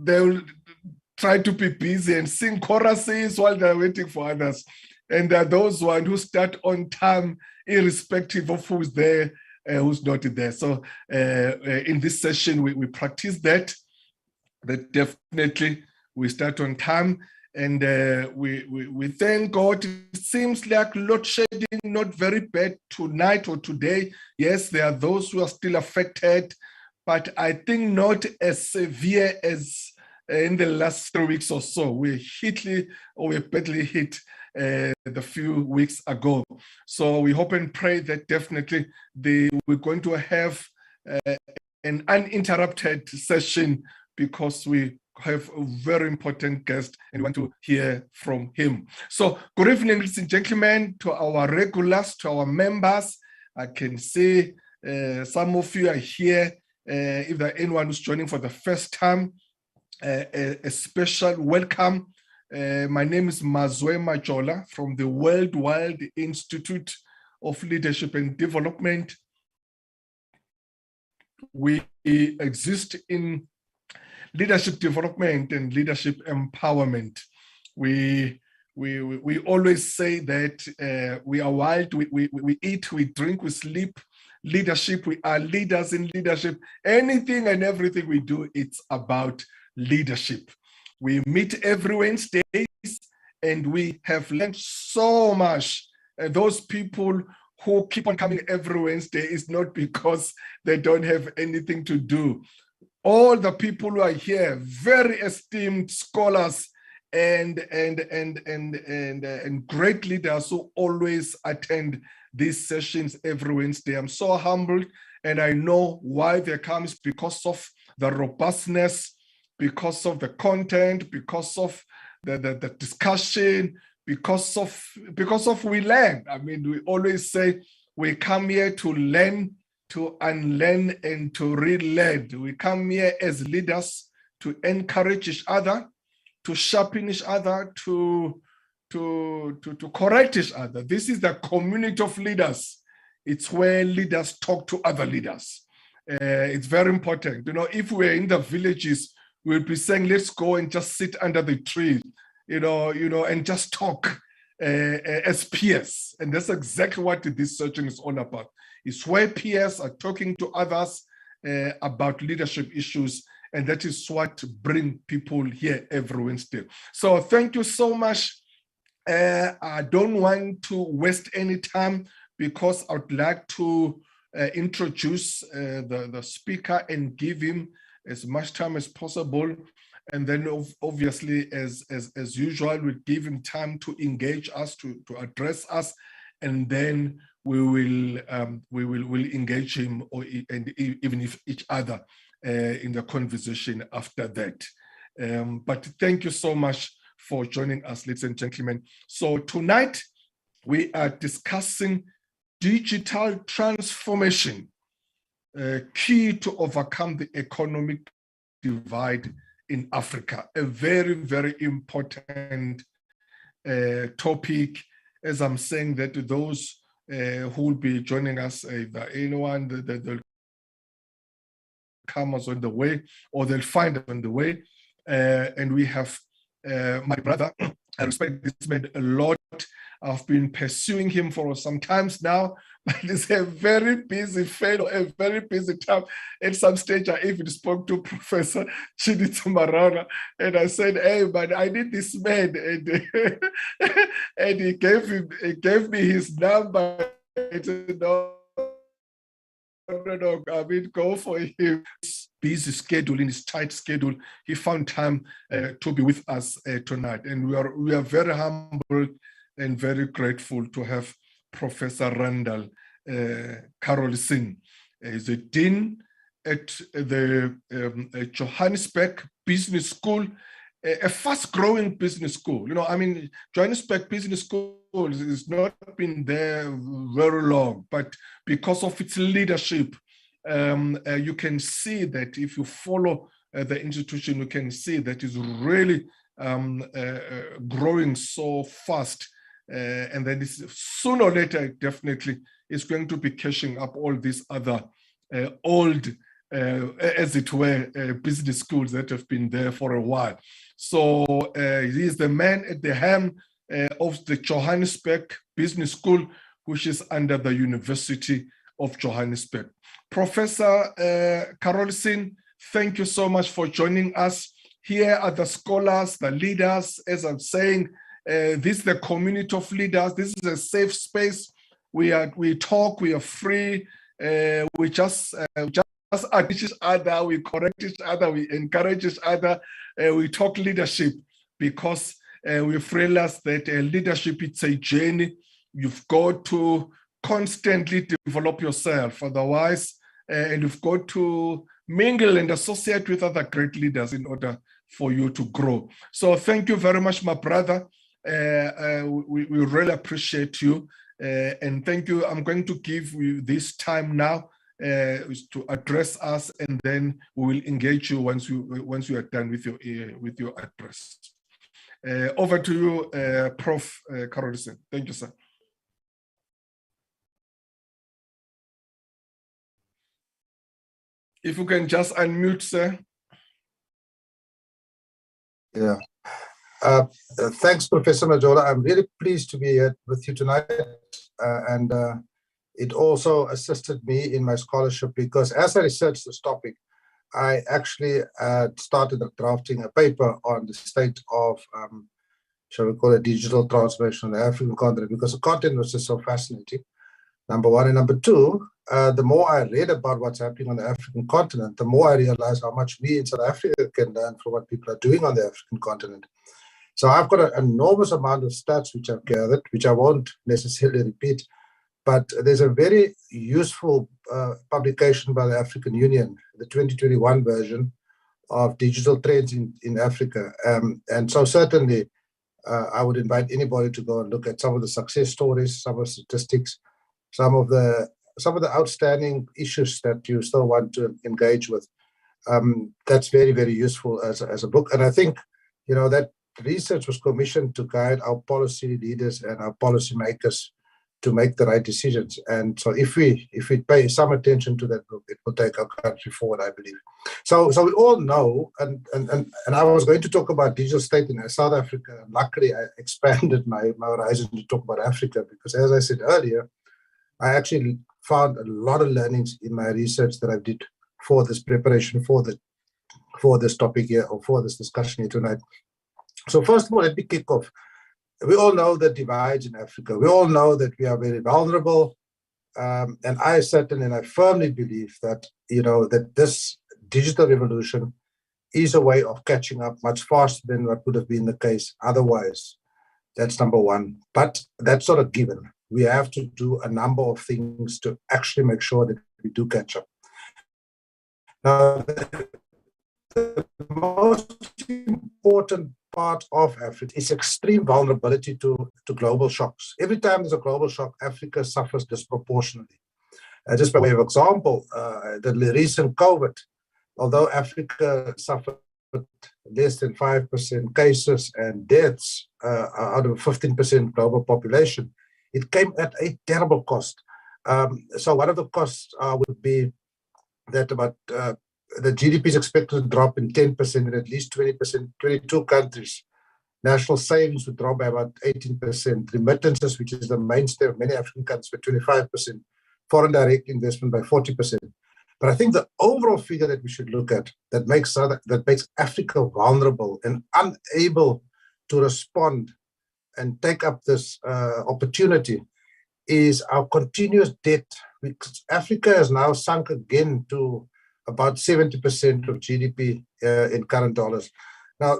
they'll try to be busy and sing choruses while they're waiting for others. And there are those ones who start on time, irrespective of who's there, who's not there. So in this session, we practice that definitely we start on time. And we thank God. It seems like load shedding not very bad tonight or today. Yes, there are those who are still affected, but I think not as severe as in the last 3 weeks or so. We badly hit the few weeks ago. So we hope and pray that definitely we're going to have an uninterrupted session, because we have a very important guest and we want to hear from him. So good evening, ladies and gentlemen, to our regulars, to our members. I can see some of you are here. If there anyone who's joining for the first time, a special welcome. My name is Mazwe Majola from the Worldwide Institute of Leadership and Development. We exist in leadership development and leadership empowerment. We always say that we are wild, we eat, we drink, we sleep leadership. We are leaders in leadership. Anything and everything we do, it's about leadership. We meet every Wednesday and we have learned so much. Those people who keep on coming every Wednesday is not because they don't have anything to do. All the people who are here, very esteemed scholars and great leaders who always attend these sessions every Wednesday. I'm so humbled, and I know why they come is because of the robustness, because of the content, because of the discussion, because of we learn. I mean, we always say we come here to learn, to unlearn, and to relearn. We come here as leaders to encourage each other, to sharpen each other, to correct each other. This is the community of leaders. It's where leaders talk to other leaders. It's very important. You know, if we're in the villages, we'll be saying, let's go and just sit under the tree, and just talk as peers. And that's exactly what this session is all about. It's where peers are talking to others about leadership issues, and that is what brings people here every Wednesday. So thank you so much. I don't want to waste any time, because I would like to introduce the speaker and give him as much time as possible. And then obviously, as usual, we give him time to engage us, to address us, and then we will engage him, and even if each other in the conversation after that. But thank you so much for joining us, ladies and gentlemen. So tonight we are discussing digital transformation, key to overcome the economic divide in Africa. A very, very important topic. As I'm saying that to those who will be joining us, either anyone that they'll come us on the way, or they'll find us on the way. And we have my brother. I respect this man a lot. I've been pursuing him for some times now, but he's a very busy fellow, a very busy time. At some stage, I even spoke to Professor Marana, and I said, "Hey, but I need this man," and he gave me his number. I said, "No, I mean, go for him." Busy schedule, in his tight schedule, he found time to be with us tonight, and we are very humbled and very grateful to have Professor Randall Carolson. He's a dean at the Johannesburg Business School, a fast-growing business school. You know, I mean, Johannesburg Business School has not been there very long, but because of its leadership, you can see that if you follow the institution, you can see that it's really growing so fast. And then sooner or later, definitely, it's going to be catching up all these other old as it were, business schools that have been there for a while. So he is the man at the helm of the Johannesburg Business School, which is under the University of Johannesburg. Professor Carolson, thank you so much for joining us. Here are the scholars, the leaders. As I'm saying, this is the community of leaders. This is a safe space. We talk, we are free. We just teach each other, we correct each other, we encourage each other. We talk leadership because we've realized that leadership, it's a journey. You've got to constantly develop yourself. Otherwise, and you've got to mingle and associate with other great leaders in order for you to grow. So thank you very much, my brother. We really appreciate you. And thank you. I'm going to give you this time now to address us, and then we will engage you once you are done with your address. Over to you, Prof. Carolson. Thank you, sir. If you can just unmute, sir. Yeah. Thanks, Professor Majola. I'm really pleased to be here with you tonight. And it also assisted me in my scholarship because as I researched this topic, I actually started drafting a paper on the state of, shall we call it, digital transformation on the African continent, because the content was just so fascinating. Number one. And number two, the more I read about what's happening on the African continent, the more I realized how much we in South Africa can learn from what people are doing on the African continent. So I've got an enormous amount of stats which I've gathered, which I won't necessarily repeat, but there's a very useful publication by the African Union, the 2021 version of digital trends in Africa. And so certainly I would invite anybody to go and look at some of the success stories, some of the statistics, some of the outstanding issues that you still want to engage with. That's very, very useful as a book. And I think, you know, that research was commissioned to guide our policy leaders and our policy makers to make the right decisions. And so if we pay some attention to that book, it will take our country forward, I believe. So we all know, and I was going to talk about digital state in South Africa, and luckily I expanded my horizon to talk about Africa, because as I said earlier, I actually found a lot of learnings in my research that I did for this preparation for this topic here, or for this discussion here tonight. So first of all, let me kick off. We all know the divides in Africa. We all know that we are very vulnerable. And I certainly, and I firmly believe that, you know, that this digital revolution is a way of catching up much faster than what would have been the case otherwise. That's number one. But that's sort of given. We have to do a number of things to actually make sure that we do catch up. Now, the most important part of Africa is extreme vulnerability to global shocks. Every time there's a global shock, Africa suffers disproportionately. Just by way of example, the recent COVID, although Africa suffered less than 5% cases and deaths out of 15% global population, it came at a terrible cost. So one of the costs would be that about the GDP is expected to drop in 10% in at least 20%, 22 countries. National savings would drop by about 18%. Remittances, which is the mainstay of many African countries, by 25%. Foreign direct investment by 40%. But I think the overall figure that we should look at that makes Africa vulnerable and unable to respond and take up this opportunity is our continuous debt. Because Africa has now sunk again to about 70% of GDP in current dollars. Now,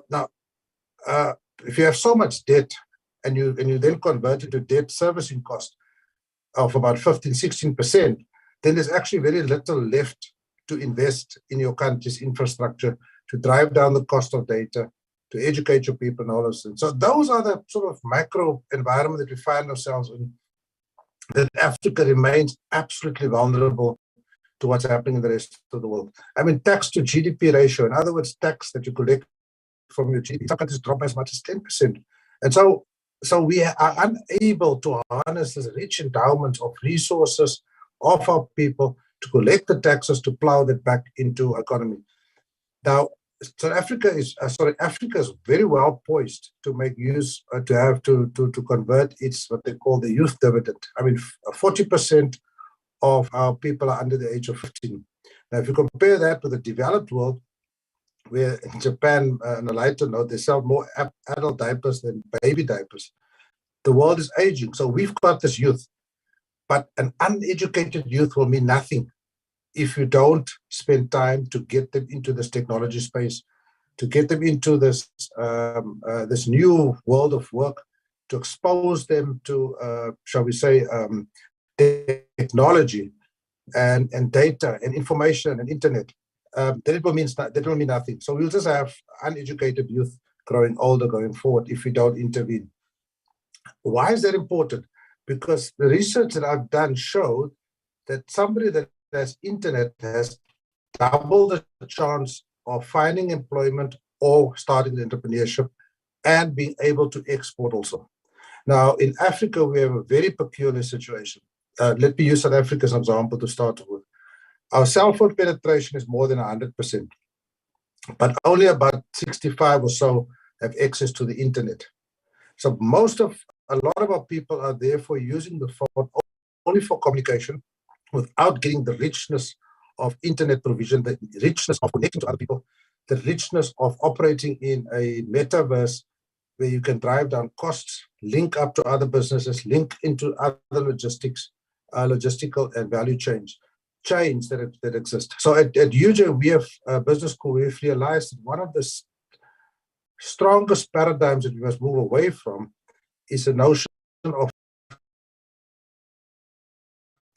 if you have so much debt and you then convert it to debt servicing cost of about 15-16%, then there's actually very little left to invest in your country's infrastructure, to drive down the cost of data, to educate your people and all those things. So those are the sort of macro environment that we find ourselves in, that Africa remains absolutely vulnerable to what's happening in the rest of the world. I mean, tax to GDP ratio, in other words, tax that you collect from your GDP, some countries drop as much as 10%. And so we are unable to harness this rich endowment of resources of our people to collect the taxes, to plow that back into economy. Now, Africa is very well poised to make use, to convert its what they call the youth dividend. I mean, 40% of our people are under the age of 15. Now, if you compare that with the developed world, where in Japan, on a lighter note, they sell more adult diapers than baby diapers. The world is aging, so we've got this youth, but an uneducated youth will mean nothing if you don't spend time to get them into this technology space, to get them into this this new world of work, to expose them to, shall we say, technology and data and information and internet. Then it will mean nothing. So we'll just have uneducated youth growing older going forward if we don't intervene. Why is that important? Because the research that I've done showed that somebody that has internet has double the chance of finding employment or starting entrepreneurship and being able to export also. Now, in Africa, we have a very peculiar situation. Let me use South Africa as an example to start with. Our cell phone penetration is more than 100%, but only about 65 or so have access to the internet. So a lot of our people are therefore using the phone only for communication without getting the richness of internet provision, the richness of connecting to other people, the richness of operating in a metaverse where you can drive down costs, link up to other businesses, link into other logistical and value chains that exist. So at UJ, we have business school, we've realized that one of the strongest paradigms that we must move away from is the notion of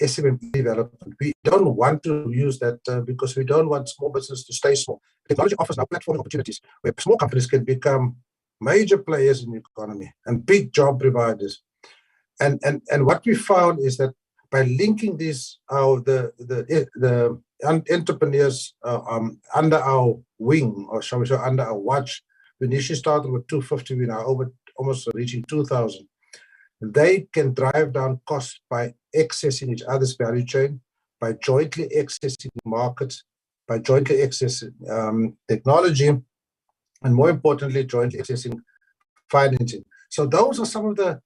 SME development. We don't want to use that because we don't want small business to stay small. Technology offers now platforming opportunities where small companies can become major players in the economy and big job providers. And what we found is that by linking these, the entrepreneurs under our wing, or shall we say under our watch, we initially started with 250, we're now almost reaching 2,000. They can drive down costs by accessing each other's value chain, by jointly accessing markets, by jointly accessing technology, and more importantly, jointly accessing financing. So those are some of the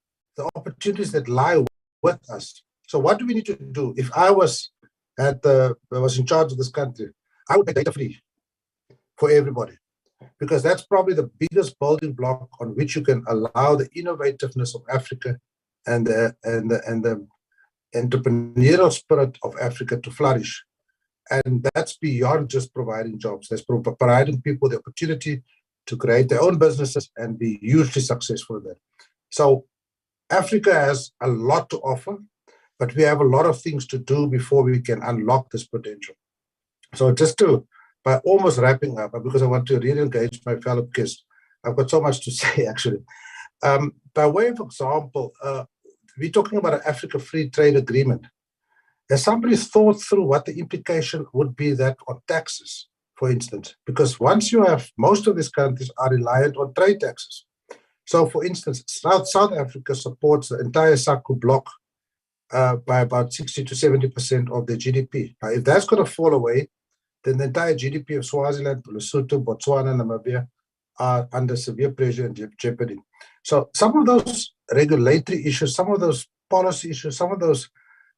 opportunities that lie with us. So what do we need to do? If I was in charge of this country, I would make data free for everybody, because that's probably the biggest building block on which you can allow the innovativeness of Africa and the entrepreneurial spirit of Africa to flourish. And that's beyond just providing jobs. That's providing people the opportunity to create their own businesses and be hugely successful in that. So Africa has a lot to offer, but we have a lot of things to do before we can unlock this potential. So by almost wrapping up, because I want to really engage my fellow kids, I've got so much to say actually. By way of example, we're talking about an Africa Free Trade Agreement. Has somebody thought through what the implication would be that on taxes, for instance? Because once you have, most of these countries are reliant on trade taxes. So for instance, South Africa supports the entire SACU bloc by about 60 to 70% of their GDP. Now, if that's going to fall away, then the entire GDP of Swaziland, Lesotho, Botswana, Namibia are under severe pressure and jeopardy. So some of those regulatory issues, some of those policy issues, some of those,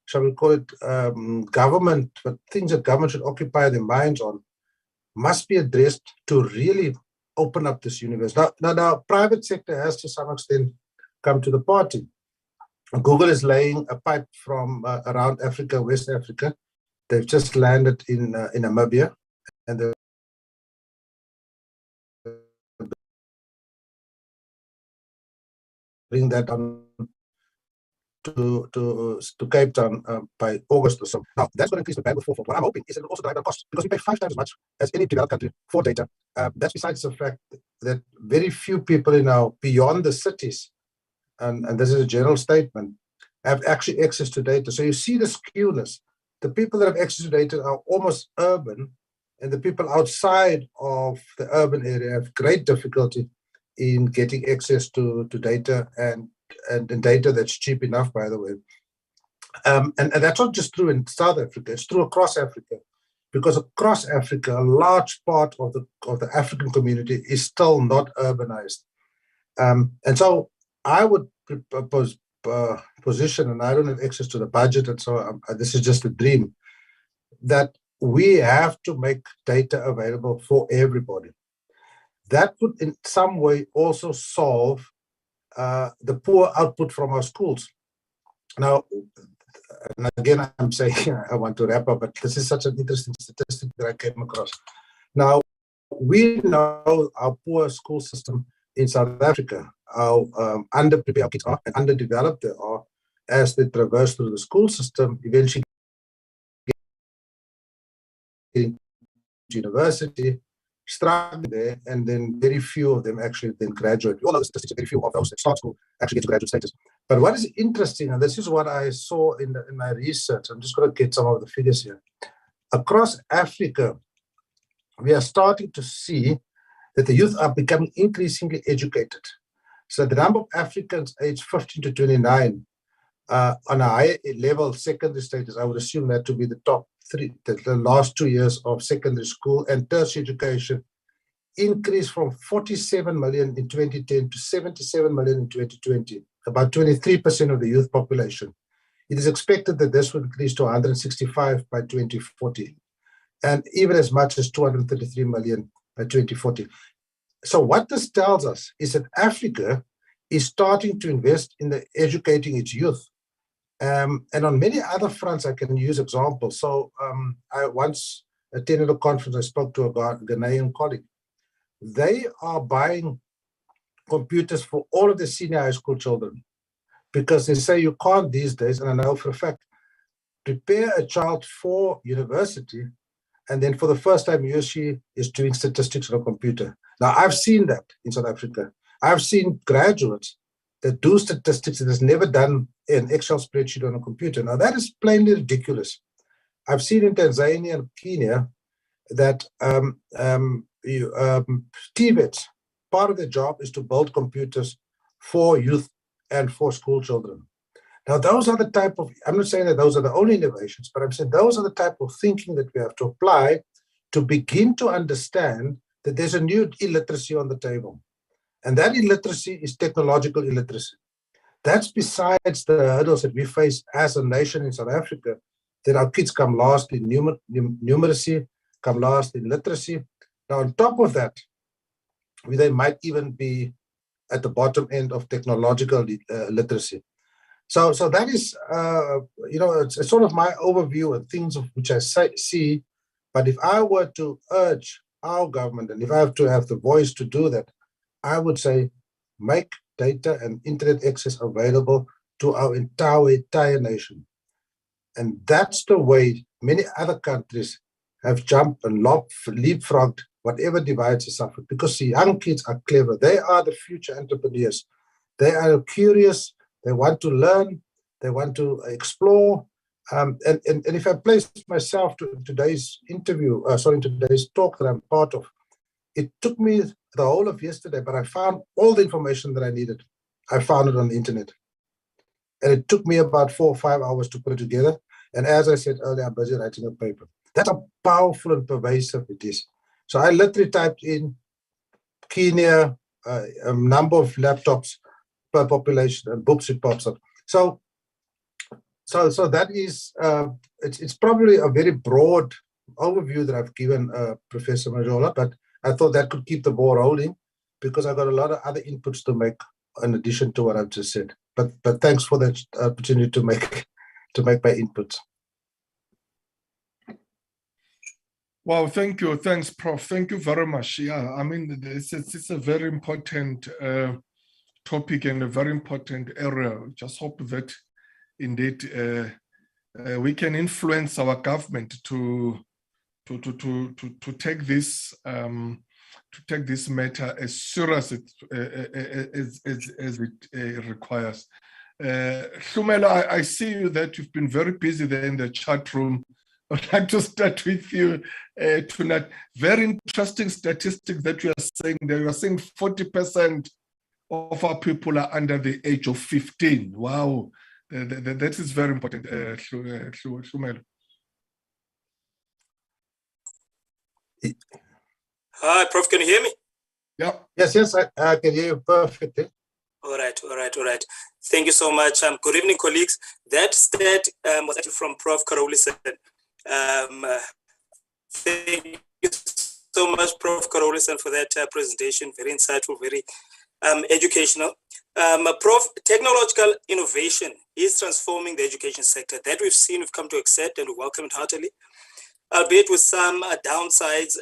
shall we call it, government, but things that government should occupy their minds on, must be addressed to really open up this universe. Now, private sector has to some extent come to the party. Google is laying a pipe from around Africa, West Africa. They've just landed in Namibia, and they're bring that on to Cape Town by August or so. Now, that's going to increase the bandwidth fourfold. What I'm hoping is that it will also drive down costs, because we pay 5 times as much as any developed country for data. That's besides the fact that very few people beyond the cities, and this is a general statement, have actually access to data. So you see the skewness. The people that have access to data are almost urban, and the people outside of the urban area have great difficulty in getting access to data and data that's cheap enough, by the way. And that's not just true in South Africa, it's true across Africa. Because across Africa, a large part of the African community is still not urbanized. And so I would position, and I don't have access to the budget, and so this is just a dream, that we have to make data available for everybody. That would in some way also solve the poor output from our schools. Now, and again, I'm saying I want to wrap up, but this is such an interesting statistic that I came across. Now, we know our poor school system in South Africa, how underprepared kids are and underdeveloped they are as they traverse through the school system, eventually getting to university, struggling there, and then very few of them actually then graduate. We all know the statistics, very few of those that start school actually get to graduate status. But what is interesting, and this is what I saw in my research, I'm just going to get some of the figures here. Across Africa, we are starting to see that the youth are becoming increasingly educated. So the number of Africans aged 15 to 29 on a higher level secondary status, I would assume that to be the top three, the last 2 years of secondary school and tertiary education, increased from 47 million in 2010 to 77 million in 2020, about 23% of the youth population. It is expected that this will increase to 165 by 2040, and even as much as 233 million by 2040. So what this tells us is that Africa is starting to invest in educating its youth. And on many other fronts, I can use examples. So I once attended a conference, I spoke to a Ghanaian colleague. They are buying computers for all of the senior high school children because they say you can't these days, and I know for a fact, prepare a child for university, and then for the first time he or she is doing statistics on a computer. Now, I've seen that in South Africa. I've seen graduates that do statistics that has never done an Excel spreadsheet on a computer. Now, that is plainly ridiculous. I've seen in Tanzania and Kenya that TVETs, part of their job is to build computers for youth and for school children. Now, those are the type of, I'm not saying that those are the only innovations, but I'm saying those are the type of thinking that we have to apply to begin to understand that there's a new illiteracy on the table. And that illiteracy is technological illiteracy. That's besides the hurdles that we face as a nation in South Africa, that our kids come last in numeracy, come last in literacy. Now, on top of that, they might even be at the bottom end of technological literacy. So that is, it's sort of my overview of things of which I see. But if I were to urge our government, and if I have to have the voice to do that, I would say make data and internet access available to our entire nation. And that's the way many other countries have jumped and leapfrogged whatever divides us suffered, because the young kids are clever. They are the future entrepreneurs. They are curious. They want to learn. They want to explore. And if I place myself to today's today's talk that I'm part of, it took me the whole of yesterday, but I found all the information that I needed. I found it on the internet. And it took me about 4 or 5 hours to put it together. And as I said earlier, I'm busy writing a paper. That's how powerful and pervasive it is. So I literally typed in Kenya, a number of laptops per population, and books it pops up. So that is, it's probably a very broad overview that I've given Professor Majola, but I thought that could keep the ball rolling because I got a lot of other inputs to make in addition to what I've just said. But thanks for that opportunity to make my inputs. Wow, thank you. Thanks, Prof. Thank you very much. Yeah, I mean, it's a very important topic and a very important area. Just hope that indeed we can influence our government to take this matter as serious as it requires. Hlumela, I see you that you've been very busy there in the chat room. I'd like to start with you tonight. Very interesting statistics that you are saying there. You are saying 40% of our people are under the age of 15. Wow, That is very important, Hlumelo. Hi, Prof, can you hear me? Yeah. Yes, I can hear you perfectly. All right. Thank you so much. Good evening, colleagues. That stat was actually from Prof. Karolison. Thank you so much, Prof. Karolison, for that presentation. Very insightful, very educational. Prof, technological innovation is transforming the education sector. That we've come to accept, and we welcome it heartily, albeit with some downsides.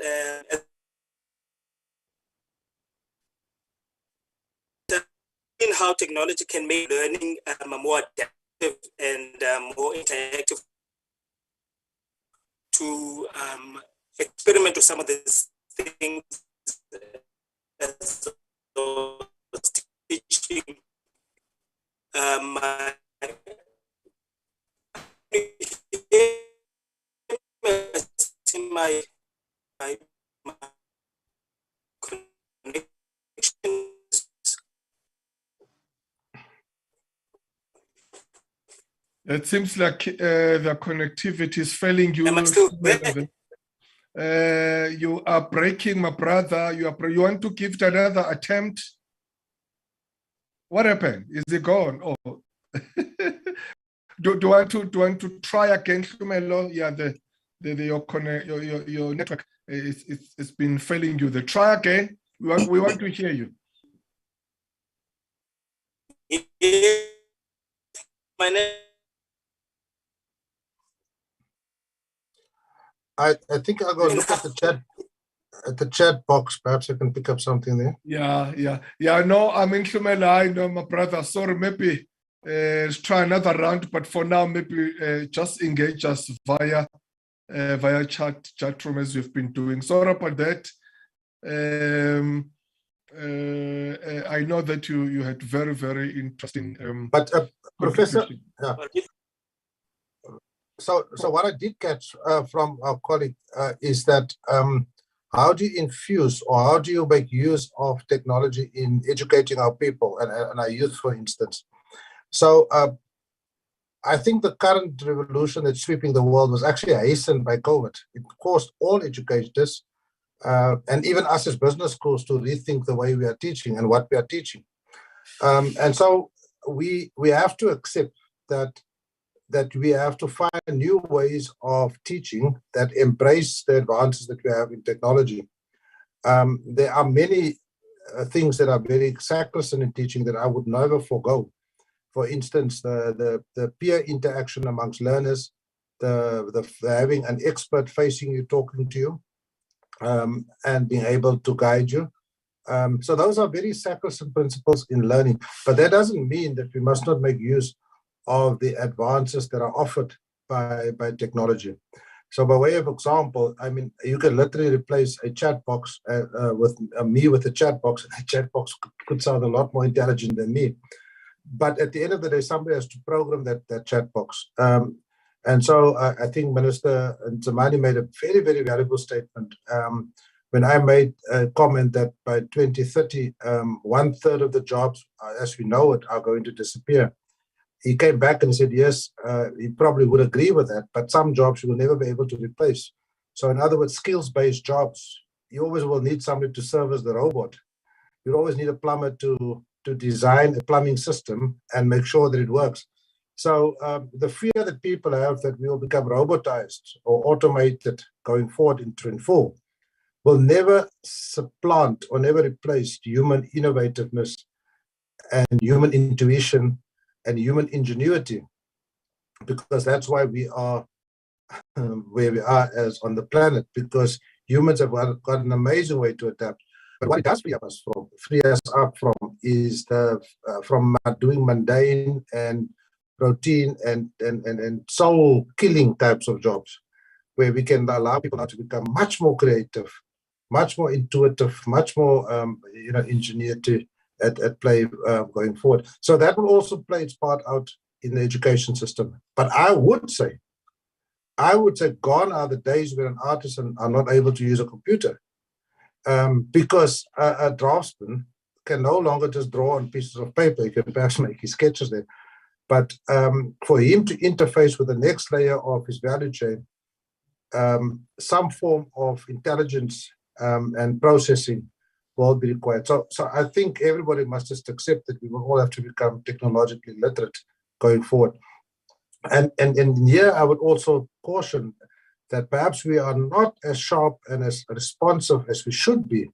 In how technology can make learning more adaptive and more interactive, to experiment with some of these things as teaching. My connection. It seems like the connectivity is failing you. Am I still there? You are breaking, my brother. You want to give it another attempt? What happened? Is it gone? Oh, do you want to try again, Hlumelo? Yeah, your network it's been failing you. Try again. We want to hear you. My name. I think I'll go look at the chat box. Perhaps I can pick up something there. Yeah. No, I mean, Hlumelo, I know, my brother. Sorry, maybe let's try another round. But for now, maybe just engage us via chat room as you've been doing. Sorry about that. I know that you had very, very interesting. But Professor, yeah. So what I did catch from our colleague is that how do you infuse or how do you make use of technology in educating our people and our youth, for instance? So I think the current revolution that's sweeping the world was actually hastened by COVID. It caused all educators and even us as business schools to rethink the way we are teaching and what we are teaching. And so we have to accept that we have to find new ways of teaching that embrace the advances that we have in technology. There are many things that are very sacrosanct in teaching that I would never forego. For instance, the peer interaction amongst learners, the having an expert facing you, talking to you, and being able to guide you. So those are very sacrosanct principles in learning. But that doesn't mean that we must not make use of the advances that are offered by technology. So by way of example, I mean, you can literally replace a chat box with me with a chat box. A chat box could sound a lot more intelligent than me. But at the end of the day, somebody has to program that chat box. And so I think Minister Nzimande made a very, very valuable statement when I made a comment that by 2030, 1/3 of the jobs, as we know it, are going to disappear. He came back and said, yes, he probably would agree with that, but some jobs you will never be able to replace. So in other words, skills-based jobs, you always will need somebody to service the robot. You always need a plumber to design a plumbing system and make sure that it works. So the fear that people have that we will become robotized or automated going forward in 2024 will never supplant or never replace human innovativeness and human intuition and human ingenuity, because that's why we are where we are as on the planet, because humans have got an amazing way to adapt. But what it does free us up from is from doing mundane and routine and soul killing types of jobs, where we can allow people now to become much more creative, much more intuitive, much more ingenuity at play going forward. So that will also play its part out in the education system. But I would say gone are the days when an artisan are not able to use a computer, because a draftsman can no longer just draw on pieces of paper. He can perhaps make his sketches there, But for him to interface with the next layer of his value chain, some form of intelligence and processing will be required. So I think everybody must just accept that we will all have to become technologically literate going forward. And here I would also caution that perhaps we are not as sharp and as responsive as we should be,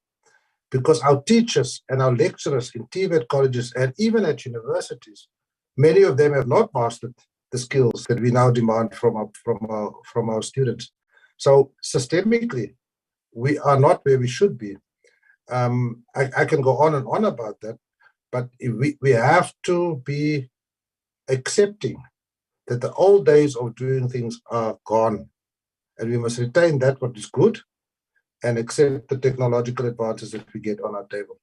because our teachers and our lecturers in TVET colleges and even at universities, many of them have not mastered the skills that we now demand from our students. So systemically, we are not where we should be. I can go on and on about that, but we have to be accepting that the old days of doing things are gone, and we must retain that what is good and accept the technological advances that we get on our table.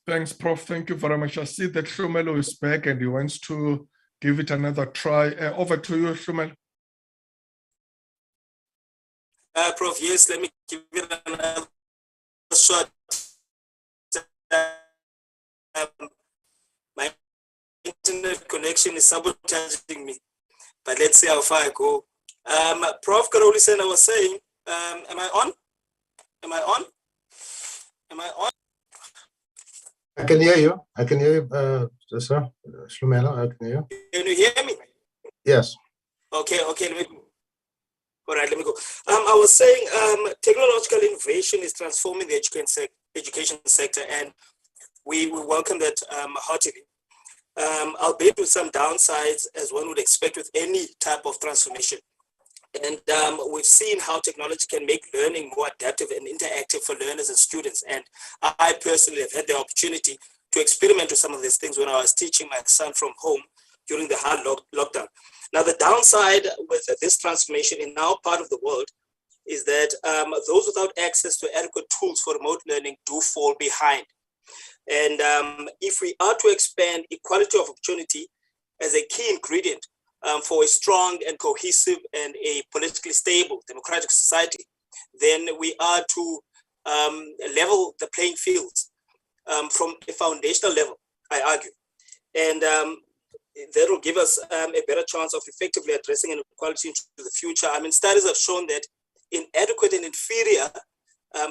Thanks, Prof. Thank you very much. I see that Hlumelo is back and he wants to give it another try. Over to you, Hlumelo. Prof, yes, let me give it another shot. My internet connection is sabotaging me, but let's see how far I go. Prof. Karolisen, I was saying, am I on? Am I on? Am I on? I can hear you. I can hear you, sir. Hlumelo, I can hear you. Can you hear me? Yes. Okay, let me go. All right, let me go. I was saying technological innovation is transforming the education sector, and we welcome that heartily. Albeit with some downsides, as one would expect with any type of transformation. And we've seen how technology can make learning more adaptive and interactive for learners and students. And I personally have had the opportunity to experiment with some of these things when I was teaching my son from home during the hard lockdown. Now, the downside with this transformation in our part of the world is that those without access to adequate tools for remote learning do fall behind. And if we are to expand equality of opportunity as a key ingredient for a strong and cohesive and a politically stable democratic society, then we are to level the playing fields from a foundational level, I argue. And that will give us a better chance of effectively addressing inequality into the future. I mean, studies have shown that inadequate and inferior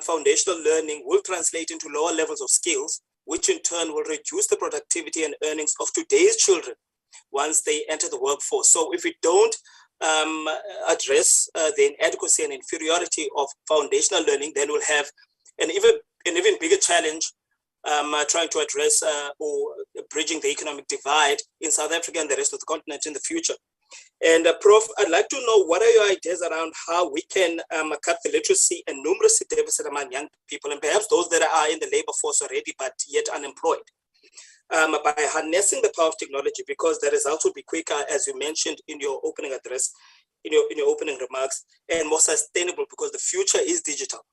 foundational learning will translate into lower levels of skills, which in turn will reduce the productivity and earnings of today's children once they enter the workforce. So if we don't address the inadequacy and inferiority of foundational learning, then we'll have an even bigger challenge trying to address or bridging the economic divide in South Africa and the rest of the continent in the future. And Prof, I'd like to know, what are your ideas around how we can cut the literacy and numeracy deficit among young people, and perhaps those that are in the labor force already but yet unemployed, by harnessing the power of technology, because the results will be quicker, as you mentioned in your opening address, in your opening remarks, and more sustainable because the future is digital.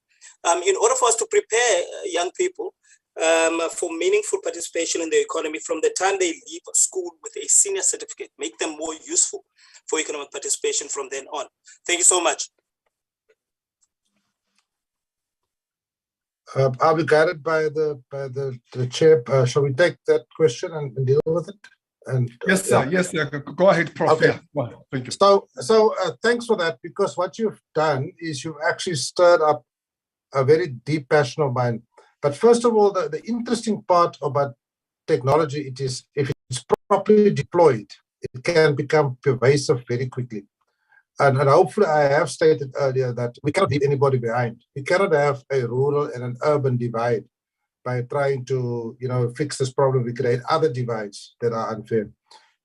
In order for us to prepare young people for meaningful participation in the economy from the time they leave school with a senior certificate, make them more useful for economic participation from then on. Thank you so much. I'll be guided by the chair. Shall we take that question and deal with it? And yes, sir. Yes, sir. Go ahead, Prof. Okay. Yeah. Well, thank you. So thanks for that, because what you've done is you've actually stirred up a very deep passion of mine. But first of all, the interesting part about technology, it is if it's properly deployed, it can become pervasive very quickly. And hopefully I have stated earlier that we cannot leave anybody behind. We cannot have a rural and an urban divide by trying to fix this problem. We create other divides that are unfair.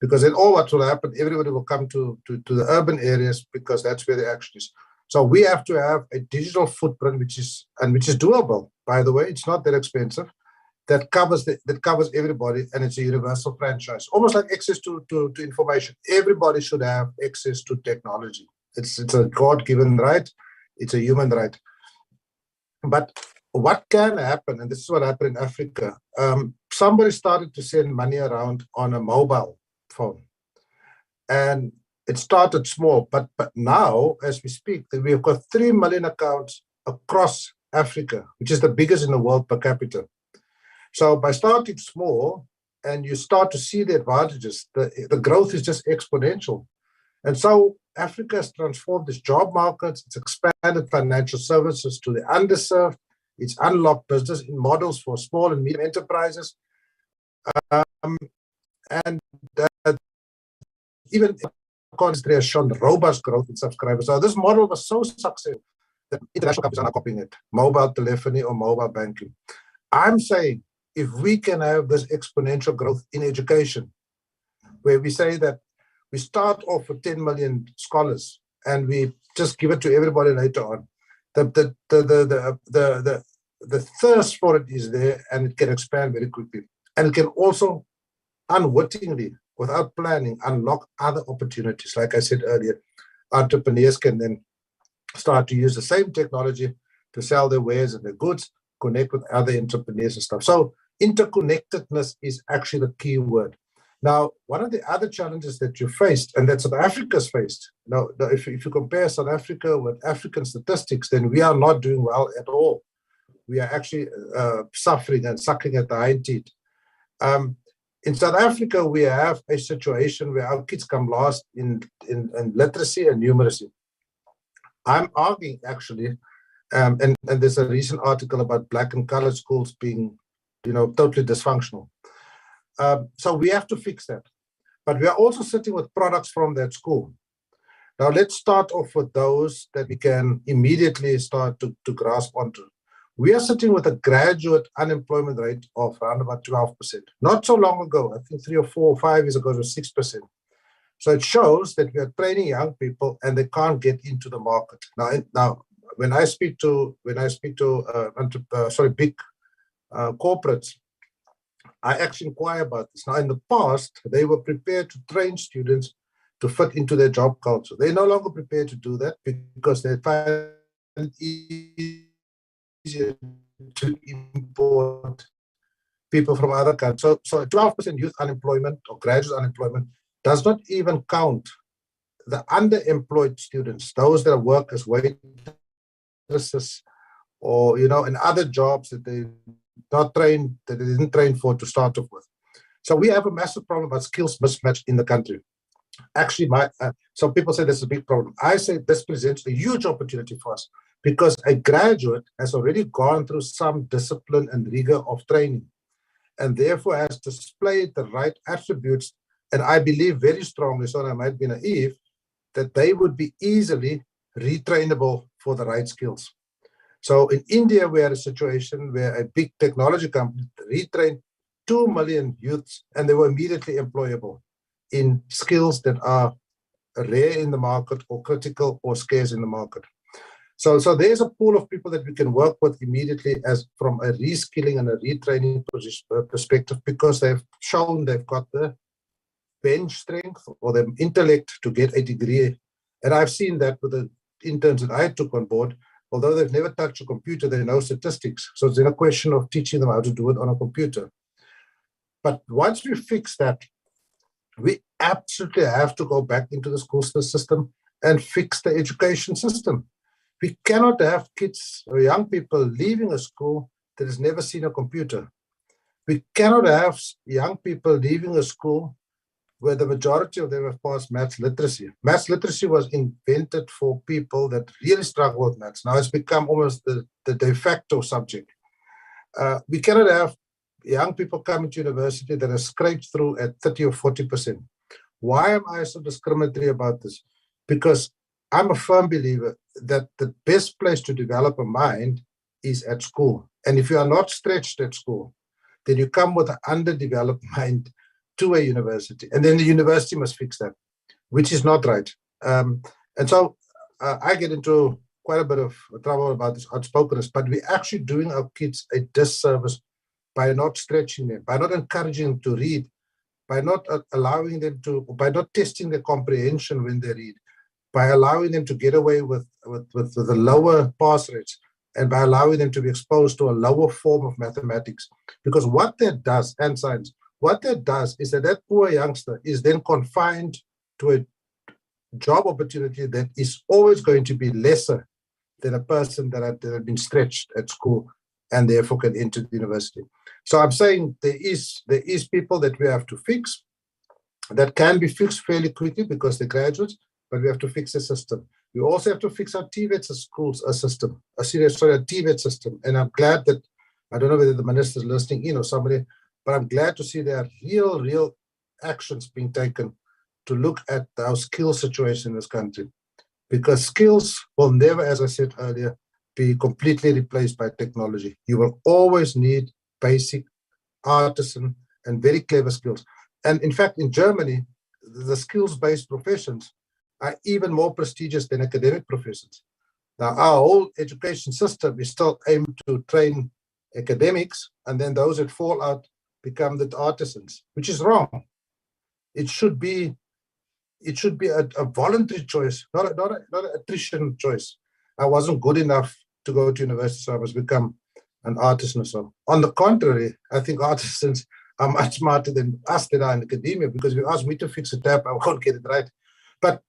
Because then all what will happen, everybody will come to the urban areas because that's where the action is. So we have to have a digital footprint which is doable, by the way. It's not that expensive. That covers everybody, and it's a universal franchise, almost like access to information. Everybody should have access to technology. It's a God-given right. It's a human right. But what can happen, and this is what happened in Africa, somebody started to send money around on a mobile phone. And it started small, but now, as we speak, we have got 3 million accounts across Africa, which is the biggest in the world per capita. So by starting small and you start to see the advantages, the growth is just exponential. And so Africa has transformed its job markets, it's expanded financial services to the underserved, it's unlocked business models for small and medium enterprises. And even country has shown robust growth in subscribers. So this model was so successful that international companies are now copying it, mobile telephony or mobile banking. I'm saying if we can have this exponential growth in education, where we say that we start off with 10 million scholars and we just give it to everybody later on, the thirst for it is there and it can expand very quickly. And it can also unwittingly, without planning, unlock other opportunities. Like I said earlier, entrepreneurs can then start to use the same technology to sell their wares and their goods, connect with other entrepreneurs and stuff. So interconnectedness is actually the key word. Now, one of the other challenges that you faced, and that South Africa's faced, now, if you compare South Africa with African statistics, then we are not doing well at all. We are actually suffering and sucking at the hind teeth. In South Africa, we have a situation where our kids come last in literacy and numeracy. I'm arguing, actually, and there's a recent article about black and colored schools being, totally dysfunctional. So we have to fix that. But we are also sitting with products from that school. Now, let's start off with those that we can immediately start to grasp onto. We are sitting with a graduate unemployment rate of around about 12%. Not so long ago, I think 3 or 4 or 5 years ago, it was 6%. So it shows that we are training young people and they can't get into the market. Now when I speak to big corporates, I actually inquire about this. Now, in the past, they were prepared to train students to fit into their job culture. They're no longer prepared to do that because they find it easier to import people from other countries. So 12% youth unemployment or graduate unemployment does not even count the underemployed students, those that work as waitresses or, in other jobs that they didn't train for to start off with. So we have a massive problem about skills mismatch in the country. Actually, some people say this is a big problem. I say this presents a huge opportunity for us because a graduate has already gone through some discipline and rigor of training and therefore has displayed the right attributes. And I believe very strongly, so I might be naive, that they would be easily retrainable for the right skills. So in India, we had a situation where a big technology company retrained 2 million youths and they were immediately employable in skills that are rare in the market or critical or scarce in the market. So there's a pool of people that we can work with immediately as from a reskilling and a retraining perspective because they've shown they've got the bench strength or the intellect to get a degree. And I've seen that with the interns that I took on board. Although they've never touched a computer, they know statistics. So it's in a question of teaching them how to do it on a computer. But once we fix that, we absolutely have to go back into the school system and fix the education system. We cannot have kids or young people leaving a school that has never seen a computer. We cannot have young people leaving a school where the majority of them have passed maths literacy. Maths literacy was invented for people that really struggle with maths. Now it's become almost the de facto subject. We cannot have young people coming to university that are scraped through at 30 or 40%. Why am I so discriminatory about this? Because I'm a firm believer that the best place to develop a mind is at school. And if you are not stretched at school, then you come with an underdeveloped mind to a university, and then the university must fix that, which is not right. And so I get into quite a bit of trouble about this outspokenness, but we're actually doing our kids a disservice by not stretching them, by not encouraging them to read, by not allowing them to, by not testing their comprehension when they read, by allowing them to get away with the lower pass rates, and by allowing them to be exposed to a lower form of mathematics. Because what that does, and science, what that does is that poor youngster is then confined to a job opportunity that is always going to be lesser than a person that had been stretched at school and therefore can enter the university. So I'm saying there is people that we have to fix, that can be fixed fairly quickly because they're graduates, but we have to fix the system. We also have to fix our TVET schools, a TVET system. And I'm glad that, I don't know whether the minister is listening in or somebody, but I'm glad to see there are real actions being taken to look at our skills situation in this country. Because skills will never, as I said earlier, be completely replaced by technology. You will always need basic, artisan, and very clever skills. And in fact, in Germany, the skills-based professions are even more prestigious than academic professions. Now, our whole education system is still aimed to train academics, and then those that fall out become the artisans, which is wrong. It should be a voluntary choice, not an attrition choice. I wasn't good enough to go to university, so I must become an artisan or so. On the contrary, I think artisans are much smarter than us that are in academia, because if you ask me to fix a tap, I won't get it right. But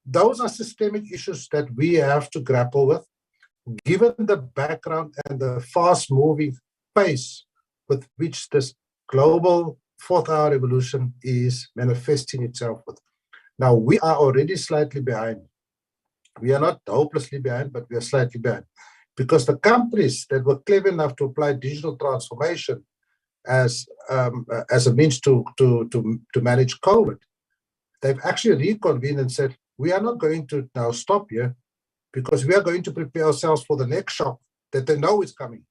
those are systemic issues that we have to grapple with, given the background and the fast-moving pace with which this global fourth-hour revolution is manifesting itself with. Now, we are already slightly behind. We are not hopelessly behind, but we are slightly behind. Because the companies that were clever enough to apply digital transformation as a means to manage COVID, they've actually reconvened and said, we are not going to now stop here, because we are going to prepare ourselves for the next shock that they know is coming.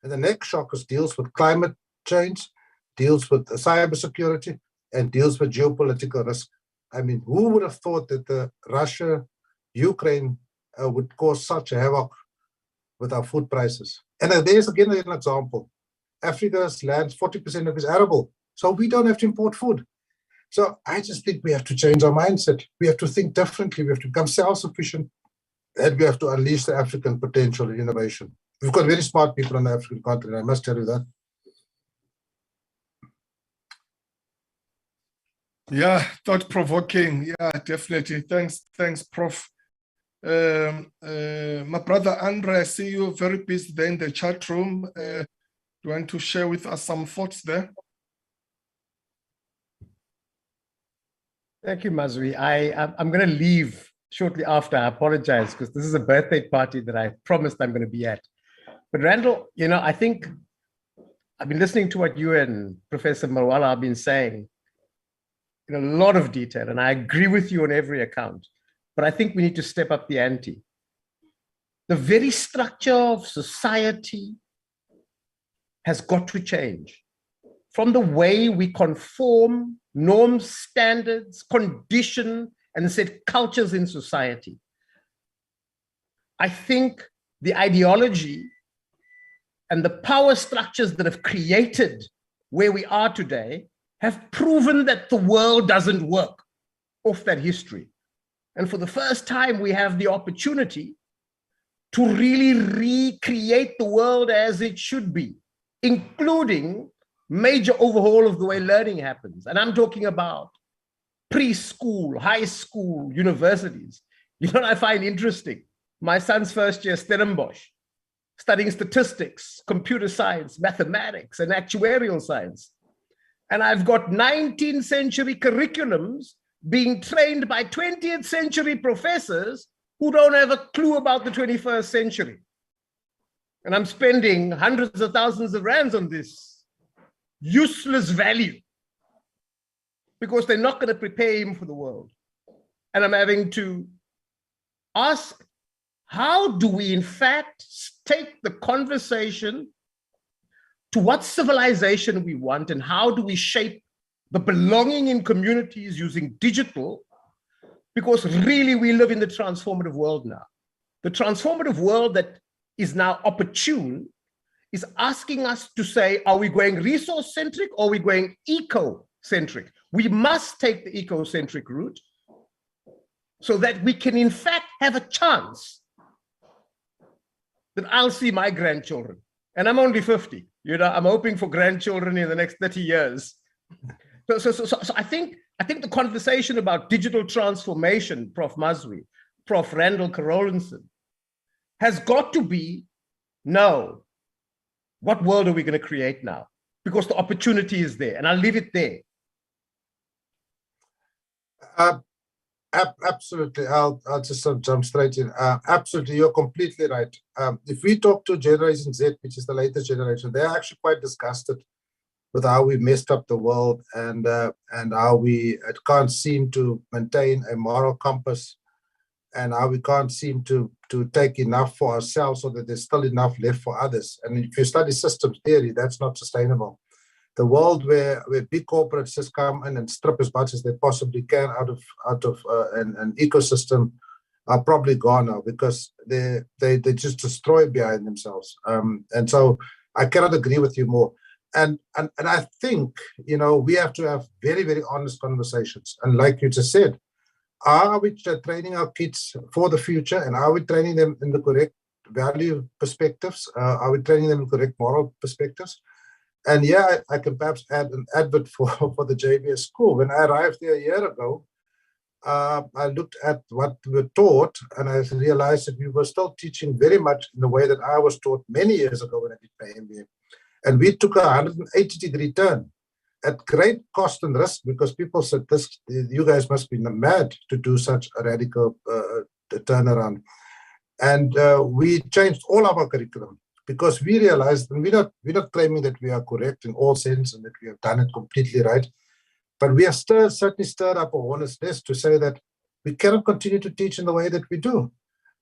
And the next shock deals with climate change, deals with cybersecurity, and deals with geopolitical risk. I mean, who would have thought that the Russia-Ukraine would cause such a havoc with our food prices? And there's again an example. Africa's land, 40% of it is arable. So we don't have to import food. So I just think we have to change our mindset. We have to think differently. We have to become self-sufficient. And we have to unleash the African potential and innovation. We've got very smart people on the African continent, I must tell you that. Yeah, thought-provoking. Yeah, definitely. Thanks, Prof. My brother Andre, I see you very busy there in the chat room. Do you want to share with us some thoughts there? Thank you, Mazwe. I'm going to leave shortly after. I apologize, because this is a birthday party that I promised I'm going to be at. But Randall, I think I've been listening to what you and Professor Majola have been saying in a lot of detail, and I agree with you on every account. But I think we need to step up the ante. The very structure of society has got to change. From the way we conform norms, standards, condition, and set cultures in society. I think the ideology and the power structures that have created where we are today have proven that the world doesn't work off that history. And for the first time, we have the opportunity to really recreate the world as it should be, including major overhaul of the way learning happens. And I'm talking about preschool, high school, universities. You know what I find interesting? My son's first year, Stellenbosch, studying statistics, computer science, mathematics, and actuarial science. And I've got 19th century curriculums being trained by 20th century professors who don't have a clue about the 21st century. And I'm spending hundreds of thousands of rands on this useless value because they're not going to prepare him for the world. And I'm having to ask, how do we in fact take the conversation to what civilization we want, and how do we shape the belonging in communities using digital? Because really we live in the transformative world now. The transformative world that is now opportune is asking us to say, are we going resource-centric or are we going eco-centric? We must take the eco-centric route so that we can in fact have a chance that I'll see my grandchildren. And I'm only 50, I'm hoping for grandchildren in the next 30 years. So I think the conversation about digital transformation, Prof. Mazwe, Prof. Randall Carolinson, has got to be, no, What world are we going to create now? Because the opportunity is there, and I'll leave it there. Absolutely. I'll just jump straight in. Absolutely, you're completely right. If we talk to Generation Z, which is the latest generation, they're actually quite disgusted with how we messed up the world and how we can't seem to maintain a moral compass, and how we can't seem to take enough for ourselves so that there's still enough left for others. And if you study systems theory, that's not sustainable. The world where big corporates just come in and strip as much as they possibly can out of an ecosystem are probably gone now, because they just destroy behind themselves. And so I cannot agree with you more. And I think, you know, we have to have very, very honest conversations. And like you just said, are we training our kids for the future, and are we training them in the correct value perspectives? Are we training them in correct moral perspectives? And yeah, I can perhaps add an advert for the JBS school. When I arrived there a year ago, I looked at what we were taught, and I realized that we were still teaching very much in the way that I was taught many years ago when I did my MBA. And we took a 180-degree turn at great cost and risk, because people said, you guys must be mad to do such a radical turnaround. And we changed all of our curriculum, because we realized, and we're not claiming that we are correct in all sense and that we have done it completely right, but we have certainly stirred up our honest nest to say that we cannot continue to teach in the way that we do.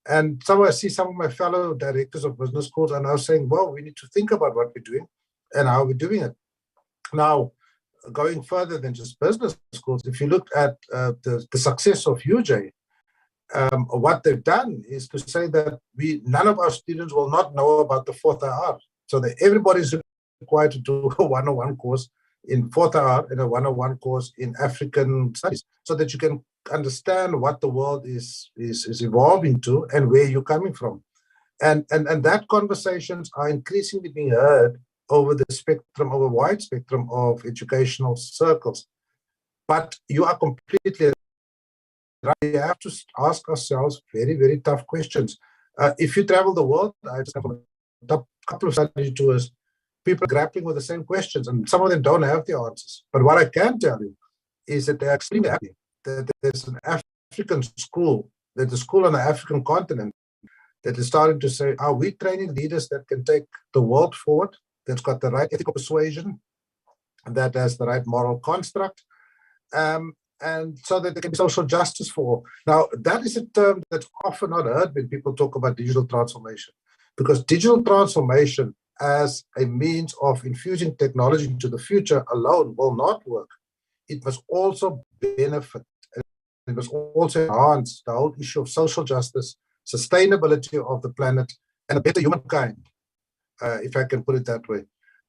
And so I see some of my fellow directors of business schools are now saying, well, we need to think about what we're doing and how we're doing it. Now, going further than just business schools, if you look at the success of UJ, what they've done is to say that none of our students will not know about the fourth IR. So that everybody's required to do a 101 course in fourth IR and a 101 course in African studies, so that you can understand what the world is evolving to and where you're coming from. And that conversations are increasingly being heard over the spectrum, over a wide spectrum of educational circles. But you are completely right. We have to ask ourselves very, very tough questions. If you travel the world, I just have a couple of study tours, people are grappling with the same questions, and some of them don't have the answers. But what I can tell you is that they're extremely happy that there's an African school, there's a school on the African continent that is starting to say, are we training leaders that can take the world forward, that's got the right ethical persuasion, that has the right moral construct, and so that there can be social justice for all. Now, that is a term that's often not heard when people talk about digital transformation, because digital transformation as a means of infusing technology into the future alone will not work. It must also benefit, it must also enhance the whole issue of social justice, sustainability of the planet, and a better humankind, if I can put it that way.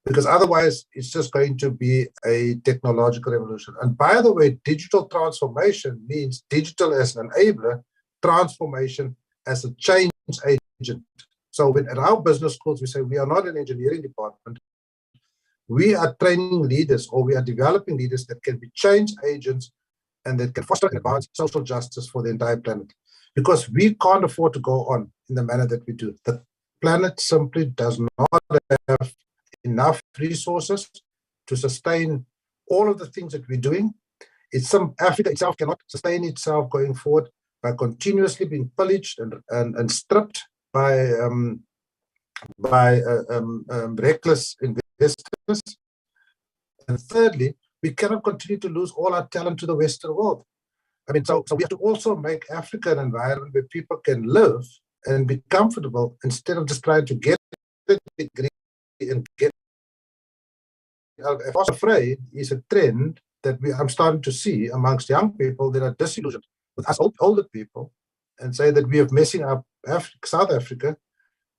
Because otherwise, it's just going to be a technological revolution. And by the way, digital transformation means digital as an enabler, transformation as a change agent. So when at our business schools, we say we are not an engineering department. We are training leaders, or we are developing leaders that can be change agents and that can foster and advance social justice for the entire planet. Because we can't afford to go on in the manner that we do. The planet simply does not have enough resources to sustain all of the things that we're doing. Africa itself cannot sustain itself going forward by continuously being pillaged and stripped by reckless investors. And thirdly, we cannot continue to lose all our talent to the Western world. I mean, so we have to also make Africa an environment where people can live and be comfortable, instead of just trying to get a degree and get. I'm afraid is a trend that I'm starting to see amongst young people that are disillusioned with us older people and say that we are messing up South Africa.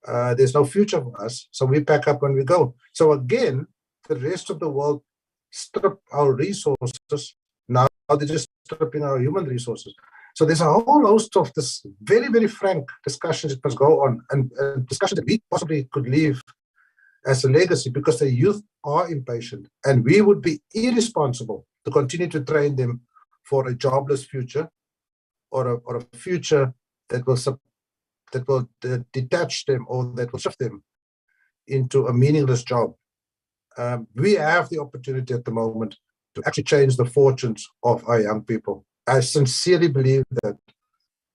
There's no future for us, so we pack up when we go. So again, the rest of the world strip our resources. Now they're just stripping our human resources. So there's a whole host of this very, very frank discussions that must go on, and discussions that we possibly could leave as a legacy, because the youth are impatient, and we would be irresponsible to continue to train them for a jobless future, or a future that will detach them, or that will shift them into a meaningless job. We have the opportunity at the moment to actually change the fortunes of our young people. I sincerely believe that,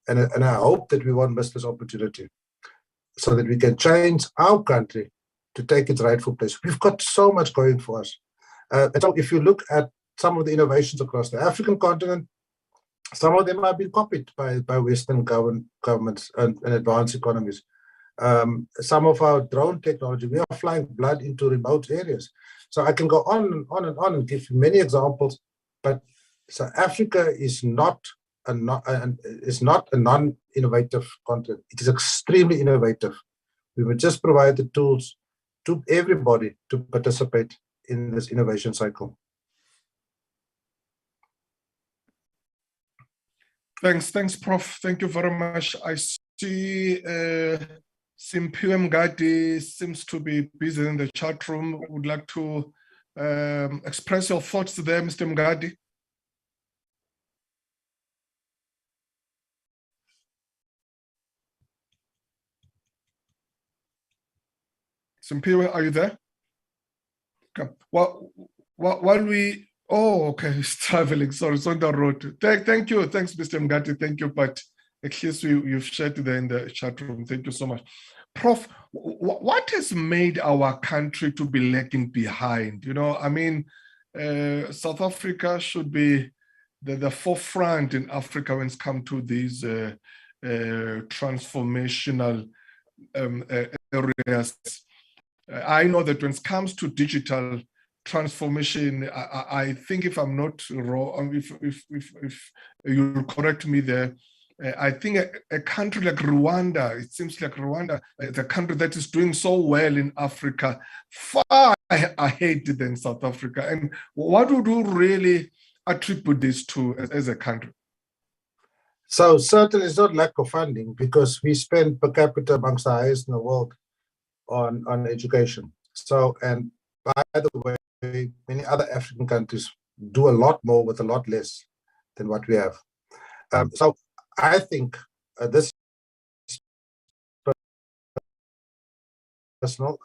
and I hope that we won't miss this opportunity so that we can change our country to take its rightful place. We've got so much going for us. And so if you look at some of the innovations across the African continent, some of them have been copied by Western governments and advanced economies. Some of our drone technology, we are flying blood into remote areas. So I can go on and on and on and give you many examples, but South Africa is not a non-innovative continent. It is extremely innovative. We will just provide the tools to everybody to participate in this innovation cycle. Thanks, Prof. Thank you very much. I see Simphiwe Mngadi seems to be busy in the chat room. Would like to express your thoughts there, Mr. Mngadi. Simphiwe, are you there? Okay. While we, oh, okay, he's traveling. Sorry, it's on the road. Thank you. Thanks, Mr. Mngadi. Thank you. But at least you've shared there in the chat room. Thank you so much. Prof, what has made our country to be lagging behind? You know, I mean, South Africa should be the forefront in Africa when it's come to these transformational areas. I know that when it comes to digital transformation, I think, if I'm not wrong, if you'll correct me there, I think a country like Rwanda, it seems like Rwanda, the country that is doing so well in Africa, far ahead than South Africa. And what would you really attribute this to as a country? So certainly it's not lack of funding, because we spend per capita amongst the highest in the world on education. So, and by the way, many other African countries do a lot more with a lot less than what we have. So I think this personal,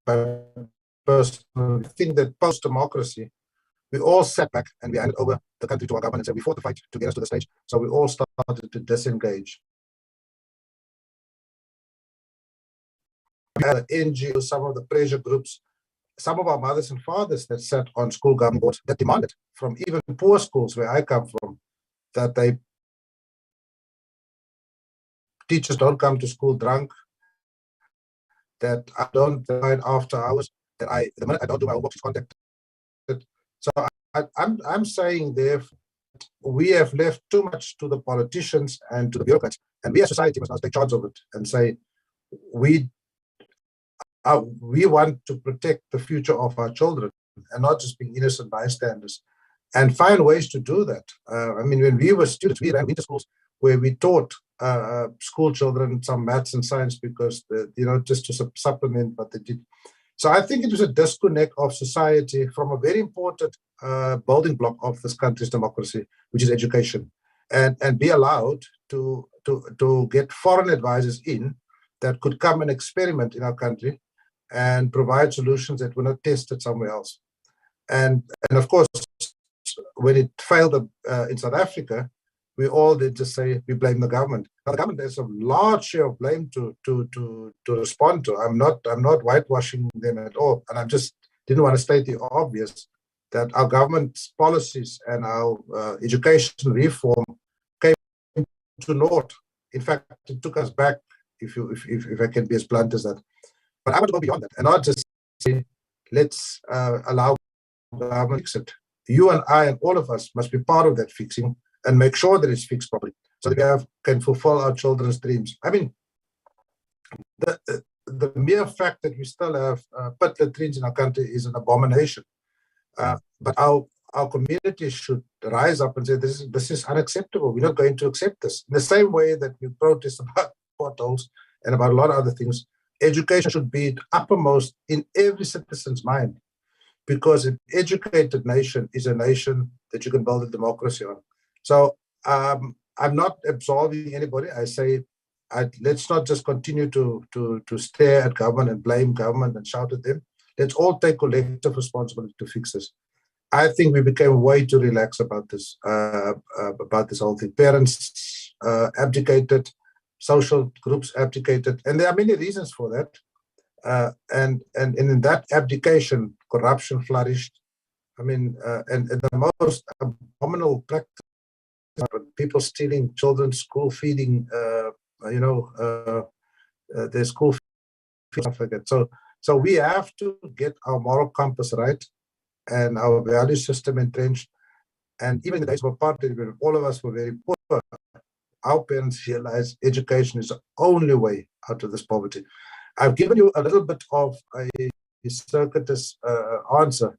personal thing that post-democracy, we all sat back and we handed over the country to our government and said we fought the fight to get us to the stage. So we all started to disengage. NGOs, some of the pressure groups, some of our mothers and fathers that sat on school government boards that demanded from even poor schools where I come from that teachers don't come to school drunk, that I don't find after hours, that the minute I don't do my homework is contacted. So I'm saying there we have left too much to the politicians and to the bureaucrats, and we as society must now take charge of it and say we want to protect the future of our children and not just being innocent bystanders, and find ways to do that. I mean, when we were students, we ran winter schools where we taught school children some maths and science because, just to supplement what they did. So I think it was a disconnect of society from a very important building block of this country's democracy, which is education, and be allowed to get foreign advisors in that could come and experiment in our country and provide solutions that were not tested somewhere else. And of course, when it failed in South Africa, we all did just say we blame the government. Now, the government has a large share of blame to respond to. I'm not whitewashing them at all, and I just didn't want to state the obvious that our government's policies and our education reform came to naught. In fact, it took us back. If I can be as blunt as that. But I want to go beyond that and not just say, let's allow government to fix it. You and I and all of us must be part of that fixing and make sure that it's fixed properly so that we can fulfill our children's dreams. I mean, the mere fact that we still have pit latrines in our country is an abomination. But our community should rise up and say, this is unacceptable. We're not going to accept this. In the same way that we protest about potholes and about a lot of other things, education should be uppermost in every citizen's mind, because an educated nation is a nation that you can build a democracy on. So I'm not absolving anybody. I say let's not just continue to stare at government and blame government and shout at them. Let's all take collective responsibility to fix this. I think we became way too relaxed about this whole thing. Parents abdicated, social groups abdicated, and there are many reasons for that. And in that abdication, corruption flourished. I mean, and the most abominable practice, people stealing children's school feeding, their school feeding, stuff like that. So we have to get our moral compass right and our value system entrenched. And even in the days of apartheid, when all of us were very poor, our parents realized education is the only way out of this poverty. I've given you a little bit of a circuitous answer,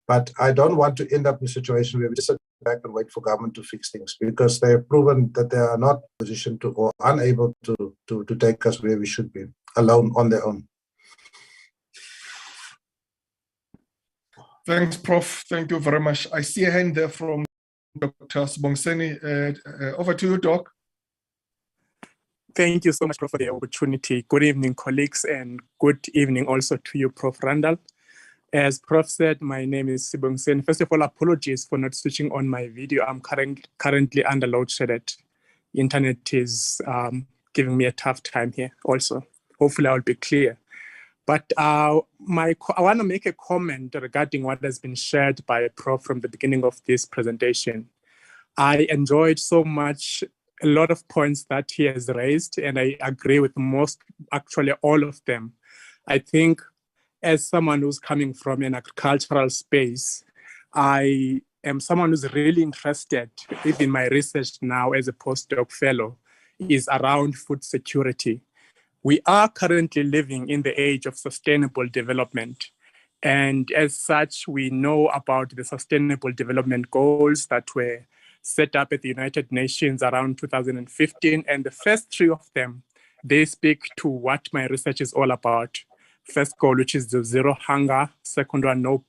but I don't want to end up in a situation where we just sit back and wait for government to fix things, because they have proven that they are not in a position to or unable to take us where we should be, alone on their own. Thanks, Prof. Thank you very much. I see a hand there from Dr. Sibongiseni. Over to you, Doc. Thank you so much, Prof, for the opportunity. Good evening, colleagues, and good evening also to you, Prof. Randall. As Prof said, my name is Sibongiseni. First of all, apologies for not switching on my video. I'm currently under load shedded. Internet is giving me a tough time here also. Hopefully I'll be clear. But I want to make a comment regarding what has been shared by Prof from the beginning of this presentation. I enjoyed so much a lot of points that he has raised, and I agree with most, actually all of them. I think as someone who's coming from an agricultural space, I am someone who's really interested, even my research now as a postdoc fellow, is around food security. We are currently living in the age of sustainable development. And as such, we know about the Sustainable Development Goals that were set up at the United Nations around 2015. And the first three of them, they speak to what my research is all about. First goal, which is the zero hunger. Second one, no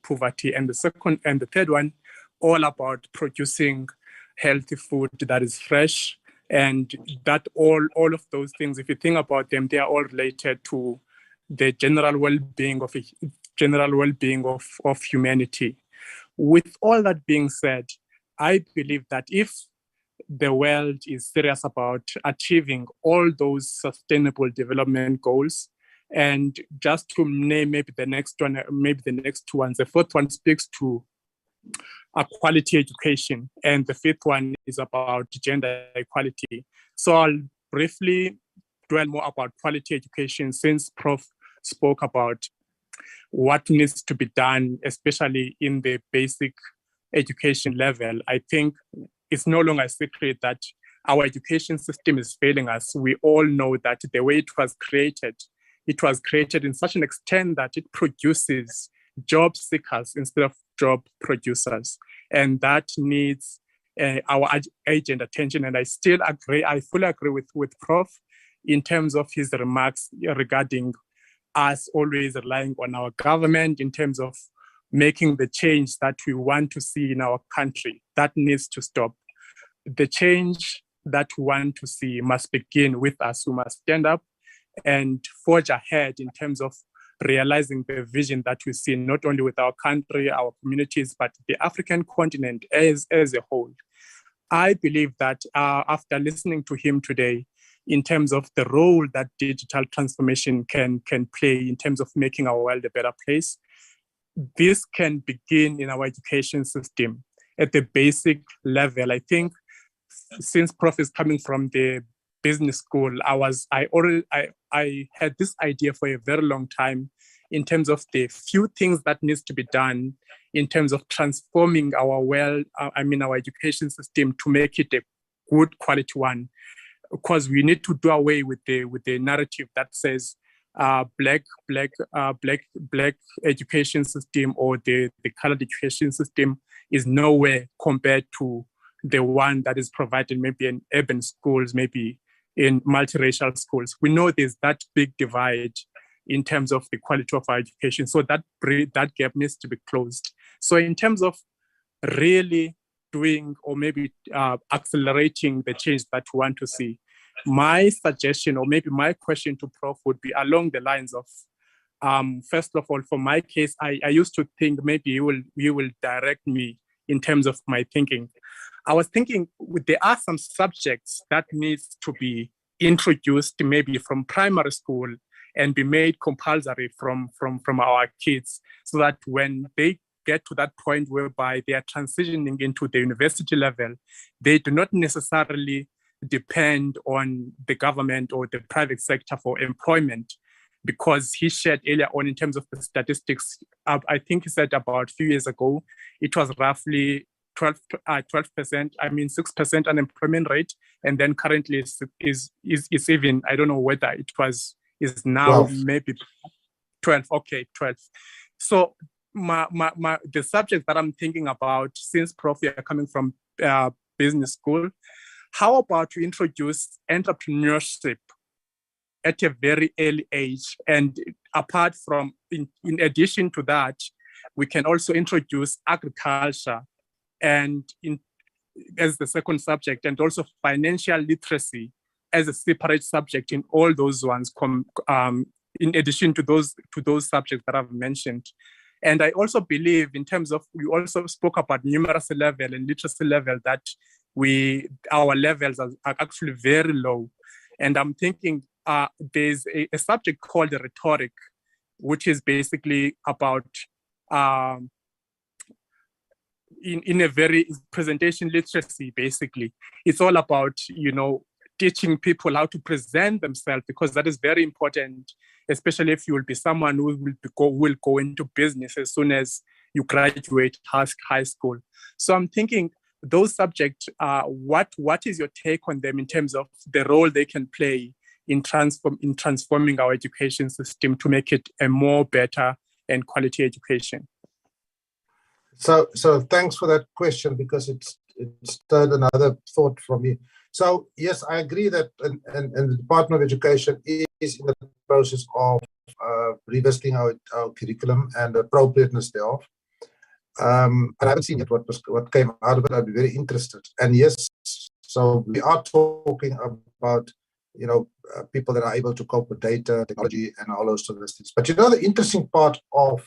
poverty. And the third one, all about producing healthy food that is fresh. And that all of those things, if you think about them, they are all related to the general well-being of humanity. With all that being said, I believe that if the world is serious about achieving all those sustainable development goals, and just to name maybe the next two ones, the fourth one speaks to a quality education, and the fifth one is about gender equality. So I'll briefly dwell more about quality education, since Prof spoke about what needs to be done, especially in the basic education level. I think it's no longer a secret that our education system is failing us. We all know that the way it was created in such an extent that it produces job seekers instead of job producers. And that needs our urgent attention. And I fully agree with Prof in terms of his remarks regarding us always relying on our government in terms of making the change that we want to see in our country. That needs to stop. The change that we want to see must begin with us. We must stand up and forge ahead in terms of realizing the vision that we see, not only with our country, our communities, but the African continent as a whole. I believe that after listening to him today, in terms of the role that digital transformation can play in terms of making our world a better place, this can begin in our education system at the basic level. I think since Prof is coming from the business school, I had this idea for a very long time in terms of the few things that needs to be done in terms of transforming our education system to make it a good quality one. Because we need to do away with the narrative that says black education system or the colored education system is nowhere compared to the one that is provided maybe in urban schools, maybe in multiracial schools. We know there's that big divide in terms of the quality of our education. So that gap needs to be closed. So in terms of really doing or maybe accelerating the change that we want to see, my suggestion, or maybe my question to Prof would be along the lines of, first of all, for my case, I used to think maybe you will direct me in terms of my thinking. I was thinking there are some subjects that needs to be introduced maybe from primary school and be made compulsory from our kids, so that when they get to that point whereby they are transitioning into the university level, they do not necessarily depend on the government or the private sector for employment. Because he shared earlier on in terms of the statistics, I think he said about a few years ago, it was roughly 12%, 6% unemployment rate. And then currently is even, I don't know whether is now 12. Maybe 12, okay, 12. So the subject that I'm thinking about, since Prof, you're coming from business school, how about we introduce entrepreneurship at a very early age? And apart from, in addition to that, we can also introduce agriculture and as the second subject, and also financial literacy as a separate subject in all those ones, in addition to those subjects that I've mentioned. And I also believe, in terms of, we also spoke about numeracy level and literacy level, that our levels are actually very low. And I'm thinking there's a subject called rhetoric, which is basically about in a very presentation literacy. Basically, it's all about teaching people how to present themselves, because that is very important, especially if you will be someone who will go into business as soon as you graduate high school. So I'm thinking those subjects, what is your take on them in terms of the role they can play in transforming our education system to make it a more better and quality education? So thanks for that question, because it stirred another thought from me. So yes, I agree that and the Department of Education is in the process of revisiting our curriculum and appropriateness thereof. And I haven't seen yet what came out of it. I'd be very interested. And yes, so we are talking about people that are able to cope with data, technology, and all those sort of things. But the interesting part of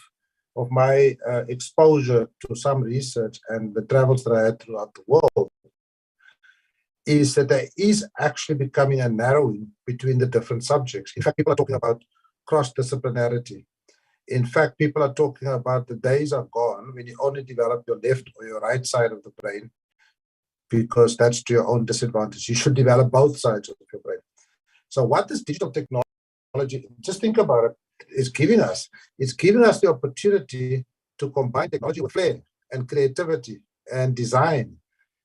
my exposure to some research and the travels that I had throughout the world is that there is actually becoming a narrowing between the different subjects. In fact, people are talking about cross-disciplinarity. In fact, people are talking about the days are gone when you only develop your left or your right side of the brain, because that's to your own disadvantage. You should develop both sides of your brain. So what this digital technology, just think about it, is giving us? It's giving us the opportunity to combine technology with flair and creativity and design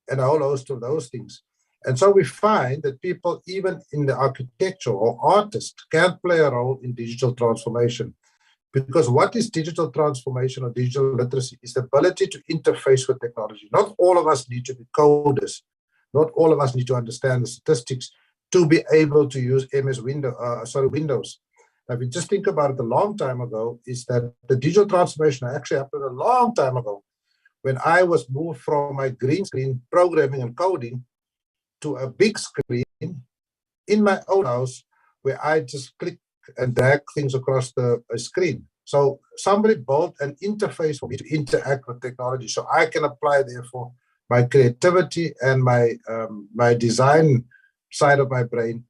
and a whole host of those things. And so we find that people, even in the architecture or artists, can play a role in digital transformation. Because what is digital transformation or digital literacy? Is the ability to interface with technology. Not all of us need to be coders. Not all of us need to understand the statistics to be able to use Windows. Now, if you just think about it, a long time ago, is that the digital transformation actually happened a long time ago, when I was moved from my green screen programming and coding to a big screen in my own house, where I just click and drag things across the screen. So somebody built an interface for me to interact with technology, so I can apply, therefore, my creativity and my design side of my brain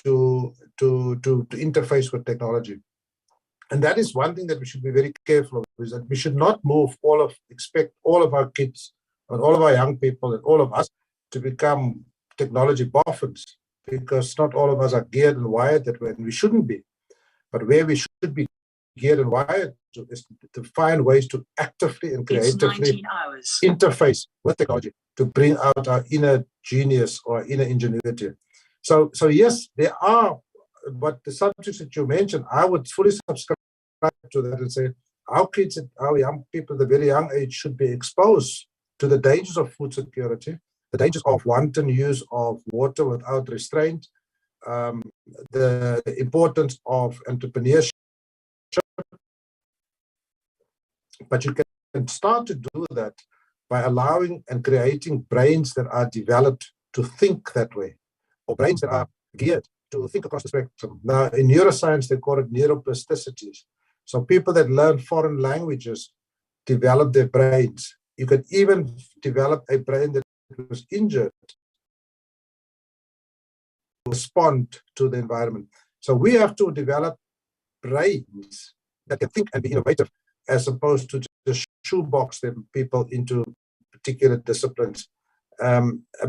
to interface with technology. And that is one thing that we should be very careful of, is that we should not expect all of our kids and all of our young people and all of us to become technology boffins, because not all of us are geared and wired that way, and we shouldn't be. But where we should be geared and wired to is to find ways to actively and creatively interface with technology to bring out our inner genius or inner ingenuity. So yes, there are, but the subjects that you mentioned, I would fully subscribe to that and say our kids, our young people at a very young age should be exposed to the dangers of food security, the dangers of wanton use of water without restraint, the importance of entrepreneurship. But you can start to do that by allowing and creating brains that are developed to think that way, or brains that are geared to think across the spectrum. Now, in neuroscience, they call it neuroplasticities. So people that learn foreign languages develop their brains. You could even develop a brain that was injured to respond to the environment. So we have to develop brains that can think and be innovative, as opposed to just shoebox them people into particular disciplines,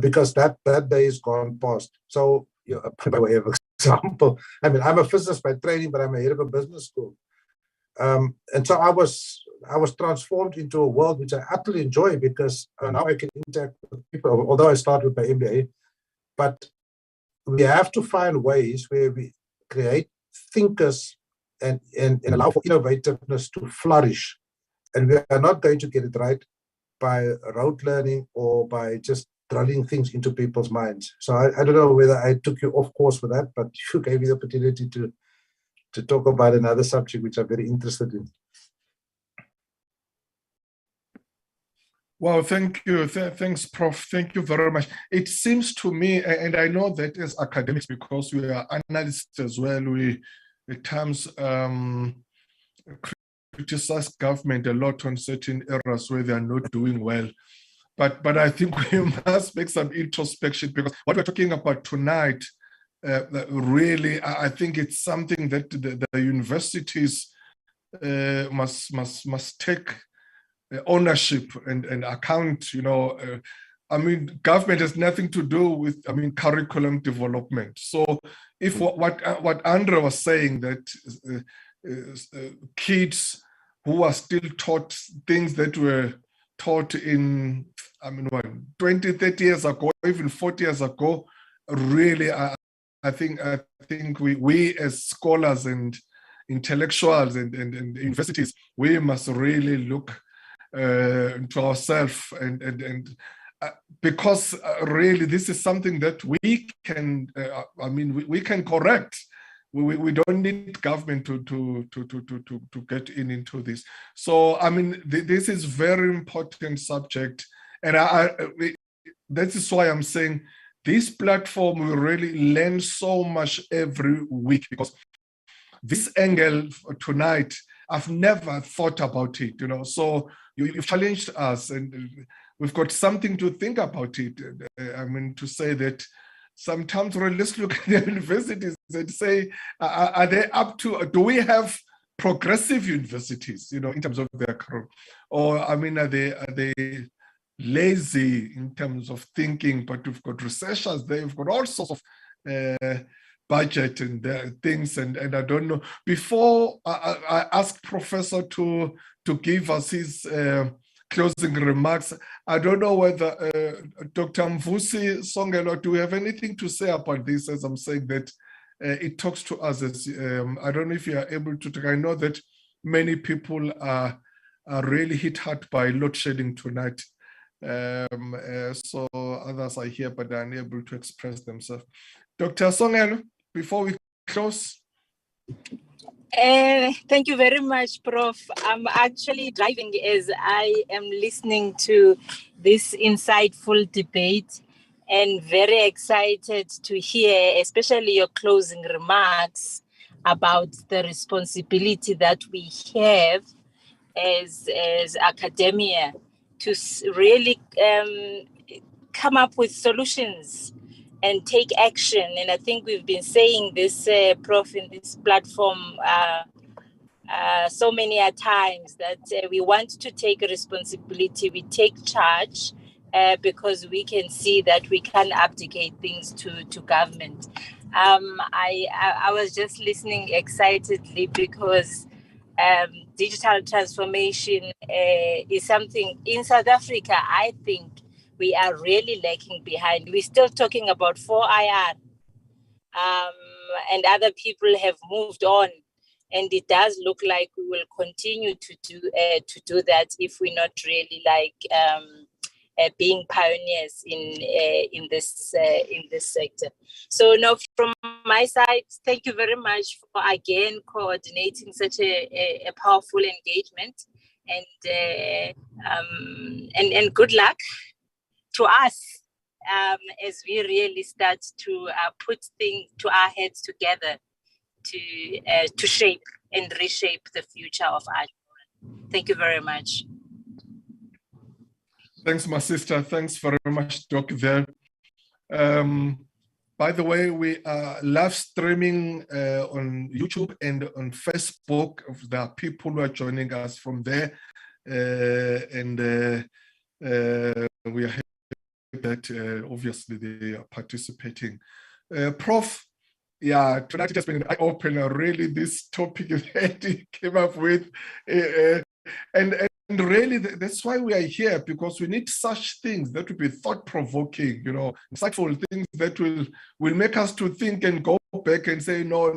because that day is gone past. So, you know, by way of example, I mean, I'm a physicist by training, but I'm a head of a business school. And so I was transformed into a world which I utterly enjoy, because now I can interact with people, although I started with my MBA. But we have to find ways where we create thinkers and allow for innovativeness to flourish. And we are not going to get it right by rote learning or by just drilling things into people's minds. So I don't know whether I took you off course for that, but you gave me the opportunity to talk about another subject which I'm very interested in. Well, thank you. Thanks, Prof. Thank you very much. It seems to me, and I know that as academics, because we are analysts as well, we at times criticize government a lot on certain areas where they are not doing well. But I think we must make some introspection, because what we're talking about tonight, really, I think it's something that the universities must take ownership and account. You know, I mean, government has nothing to do with, I mean, curriculum development. So if what Andre was saying, that kids who are still taught things that were taught in, I mean, 20, 30 years ago, even 40 years ago, really, I think we as scholars and intellectuals and universities, we must really look to ourselves and because really this is something that we can, I mean, we can correct. We don't need government to get into this. So I mean, this is very important subject, and that is why I'm saying this platform will really learn so much every week, because this angle tonight, I've never thought about it, you know. So you've challenged us, and we've got something to think about it. I mean, to say that sometimes let's look at the universities and say, are they up to, do we have progressive universities, you know, in terms of their curriculum? Or, I mean, are they lazy in terms of thinking? But we've got researchers there, we've got all sorts of budget and things, and I don't know. Before I ask Professor to give us his closing remarks, I don't know whether Dr. Mvusi Songelo, do you have anything to say about this? As I'm saying that it talks to us as, I don't know if you are able to talk. I know that many people are really hit hard by load shedding tonight. So others are here, but they're unable to express themselves. Dr. Songelo, before we close. Thank you very much, Prof. I'm actually driving as I am listening to this insightful debate, and very excited to hear, especially your closing remarks about the responsibility that we have as academia to really come up with solutions and take action. And I think we've been saying this, Prof, in this platform so many times, that we want to take responsibility, we take charge, because we can see that we can abdicate things to government. I was just listening excitedly, because digital transformation is something in South Africa, I think, we are really lagging behind. We're still talking about 4IR, and other people have moved on, and it does look like we will continue to do that if we're not really being pioneers in this sector. So now, from my side, thank you very much for again coordinating such a powerful engagement, and good luck to us as we really start to put things to our heads together to shape and reshape the future of our children. Thank you very much. Thanks, my sister. Thanks very much, Doc, there. By the way, we are live streaming on YouTube and on Facebook. There are people who are joining us from there. And we are happy that obviously they are participating. Prof, yeah, tonight it has been an eye-opener, really, this topic that he came up with. And really, that's why we are here, because we need such things that will be thought-provoking, you know, insightful things that will make us to think and go back and say, no.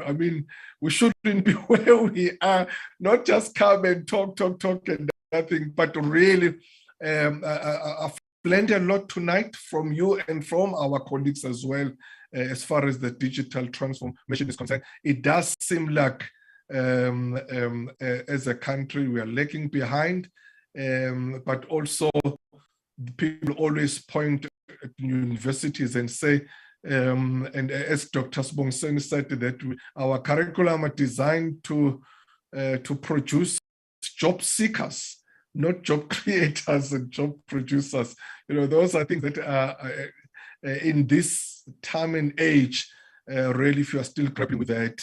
I mean, we shouldn't be where we are, not just come and talk and nothing, but really, I've learned a lot tonight from you and from our colleagues as well, as far as the digital transformation is concerned. It does seem like as a country, we are lagging behind, but also people always point at universities and say, and as Dr. Sbongsen said, that our curriculum are designed to produce job seekers, not job creators and job producers. You know, those are things that are in this time and age, really, if you are still grappling with that,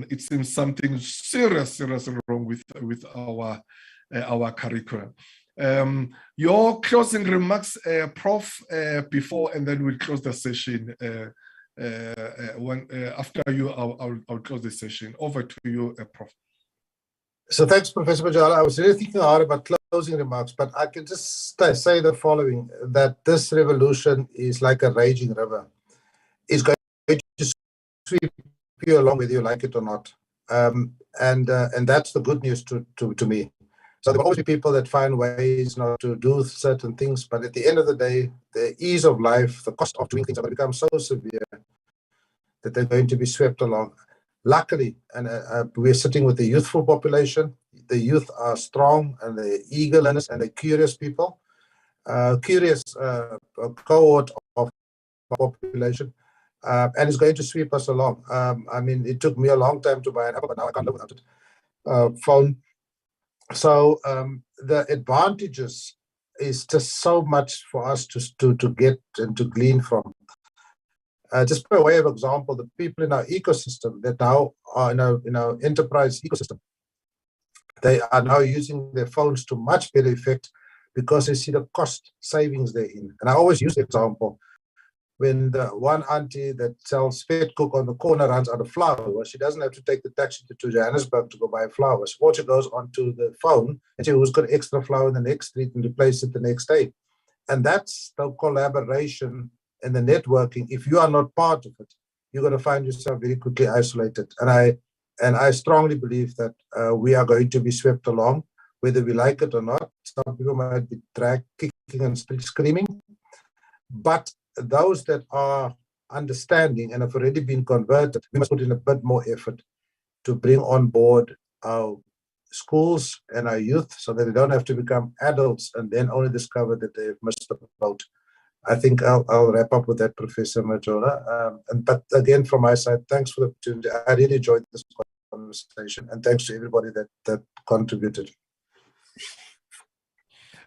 it seems something serious wrong with our curriculum. Your closing remarks, Prof, before, and then we'll close the session. After you, I'll close the session. Over to you, Prof. So thanks, Professor Majola. I was really thinking hard about closing remarks, but I can just say the following, that this revolution is like a raging river. It's going to sweep you along whether you like it or not. And that's the good news to me. So there will always be people that find ways not to do certain things, but at the end of the day, the ease of life, the cost of doing things are going to become so severe that they're going to be swept along. Luckily, and we're sitting with the youthful population. The youth are strong and they're eager learners and they're curious people, curious cohort of population. And it's going to sweep us along. I mean, it took me a long time to buy an Apple, but now I can't live without it. Phone. So the advantages is just so much for us to get and to glean from. Just by way of example, the people in our ecosystem that now are in our enterprise ecosystem, they are now using their phones to much better effect because they see the cost savings therein. And I always use the example, when the one auntie that sells vet cook on the corner runs out of flour, she doesn't have to take the taxi to Johannesburg to go buy flowers. Or she goes onto the phone and see who's got extra flour in the next street and replace it the next day. And that's the collaboration and the networking. If you are not part of it, you're going to find yourself very quickly isolated. And I strongly believe that we are going to be swept along, whether we like it or not. Some people might be dragged, kicking and screaming, but those that are understanding and have already been converted, we must put in a bit more effort to bring on board our schools and our youth so that they don't have to become adults and then only discover that they've missed the boat. I think I'll wrap up with that, Professor Majola. But again, from my side, thanks for the opportunity. I really enjoyed this conversation, and thanks to everybody that contributed.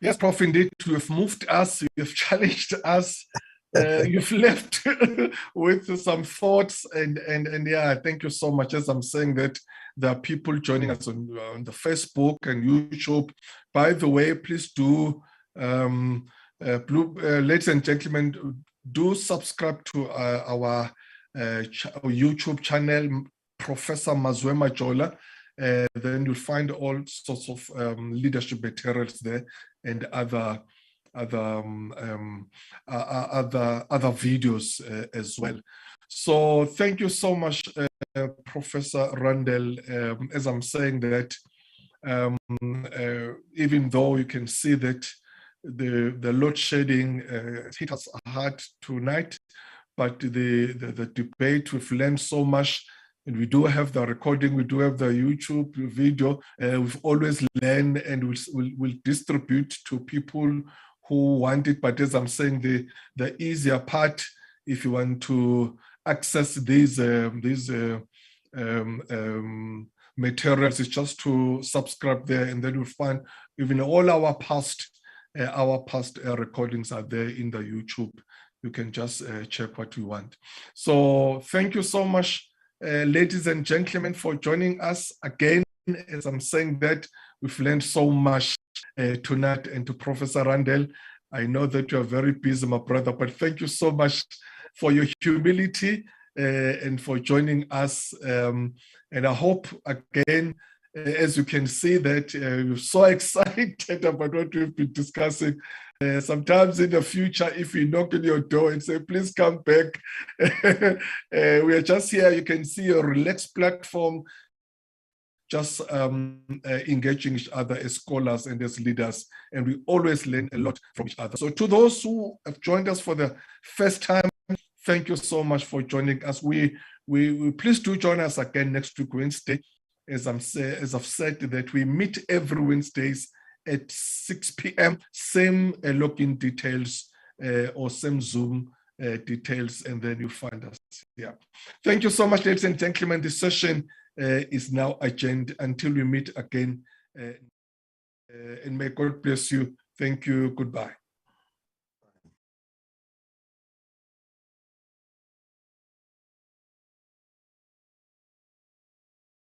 Yes, Prof, indeed, you have moved us, you have challenged us. You've left with some thoughts, and yeah, thank you so much. As I'm saying that there are people joining us on the Facebook and YouTube. By the way, please do, ladies and gentlemen, do subscribe to our YouTube channel, Professor Mazwe Majola. Then you'll find all sorts of leadership materials there and other videos as well. So thank you so much, Professor Randall. As I'm saying that, even though you can see that the load shedding hit us hard tonight, but the debate, we've learned so much. And we do have the recording, we do have the YouTube video. We've always learned, and we'll distribute to people who want it. But as I'm saying, the easier part, if you want to access these materials, is just to subscribe there, and then you'll find even all our past recordings are there in the YouTube. You can just check what you want. So thank you so much, ladies and gentlemen, for joining us again. As I'm saying that, we've learned so much tonight. And to Professor Randall, I know that you're very busy, my brother, but thank you so much for your humility and for joining us. And I hope, again, as you can see, that you're so excited about what we've been discussing. Sometimes in the future, if we knock on your door and say, please come back, we are just here. You can see a relaxed platform, just engaging each other as scholars and as leaders, and we always learn a lot from each other. So to those who have joined us for the first time, thank you so much for joining us. We please do join us again next week, Wednesday. As I've said, that we meet every Wednesdays at 6 p.m. Same login details or same Zoom details, and then you find us here. Thank you so much, ladies and gentlemen. This session is now adjourned until we meet again. And may God bless you. Thank you. Goodbye.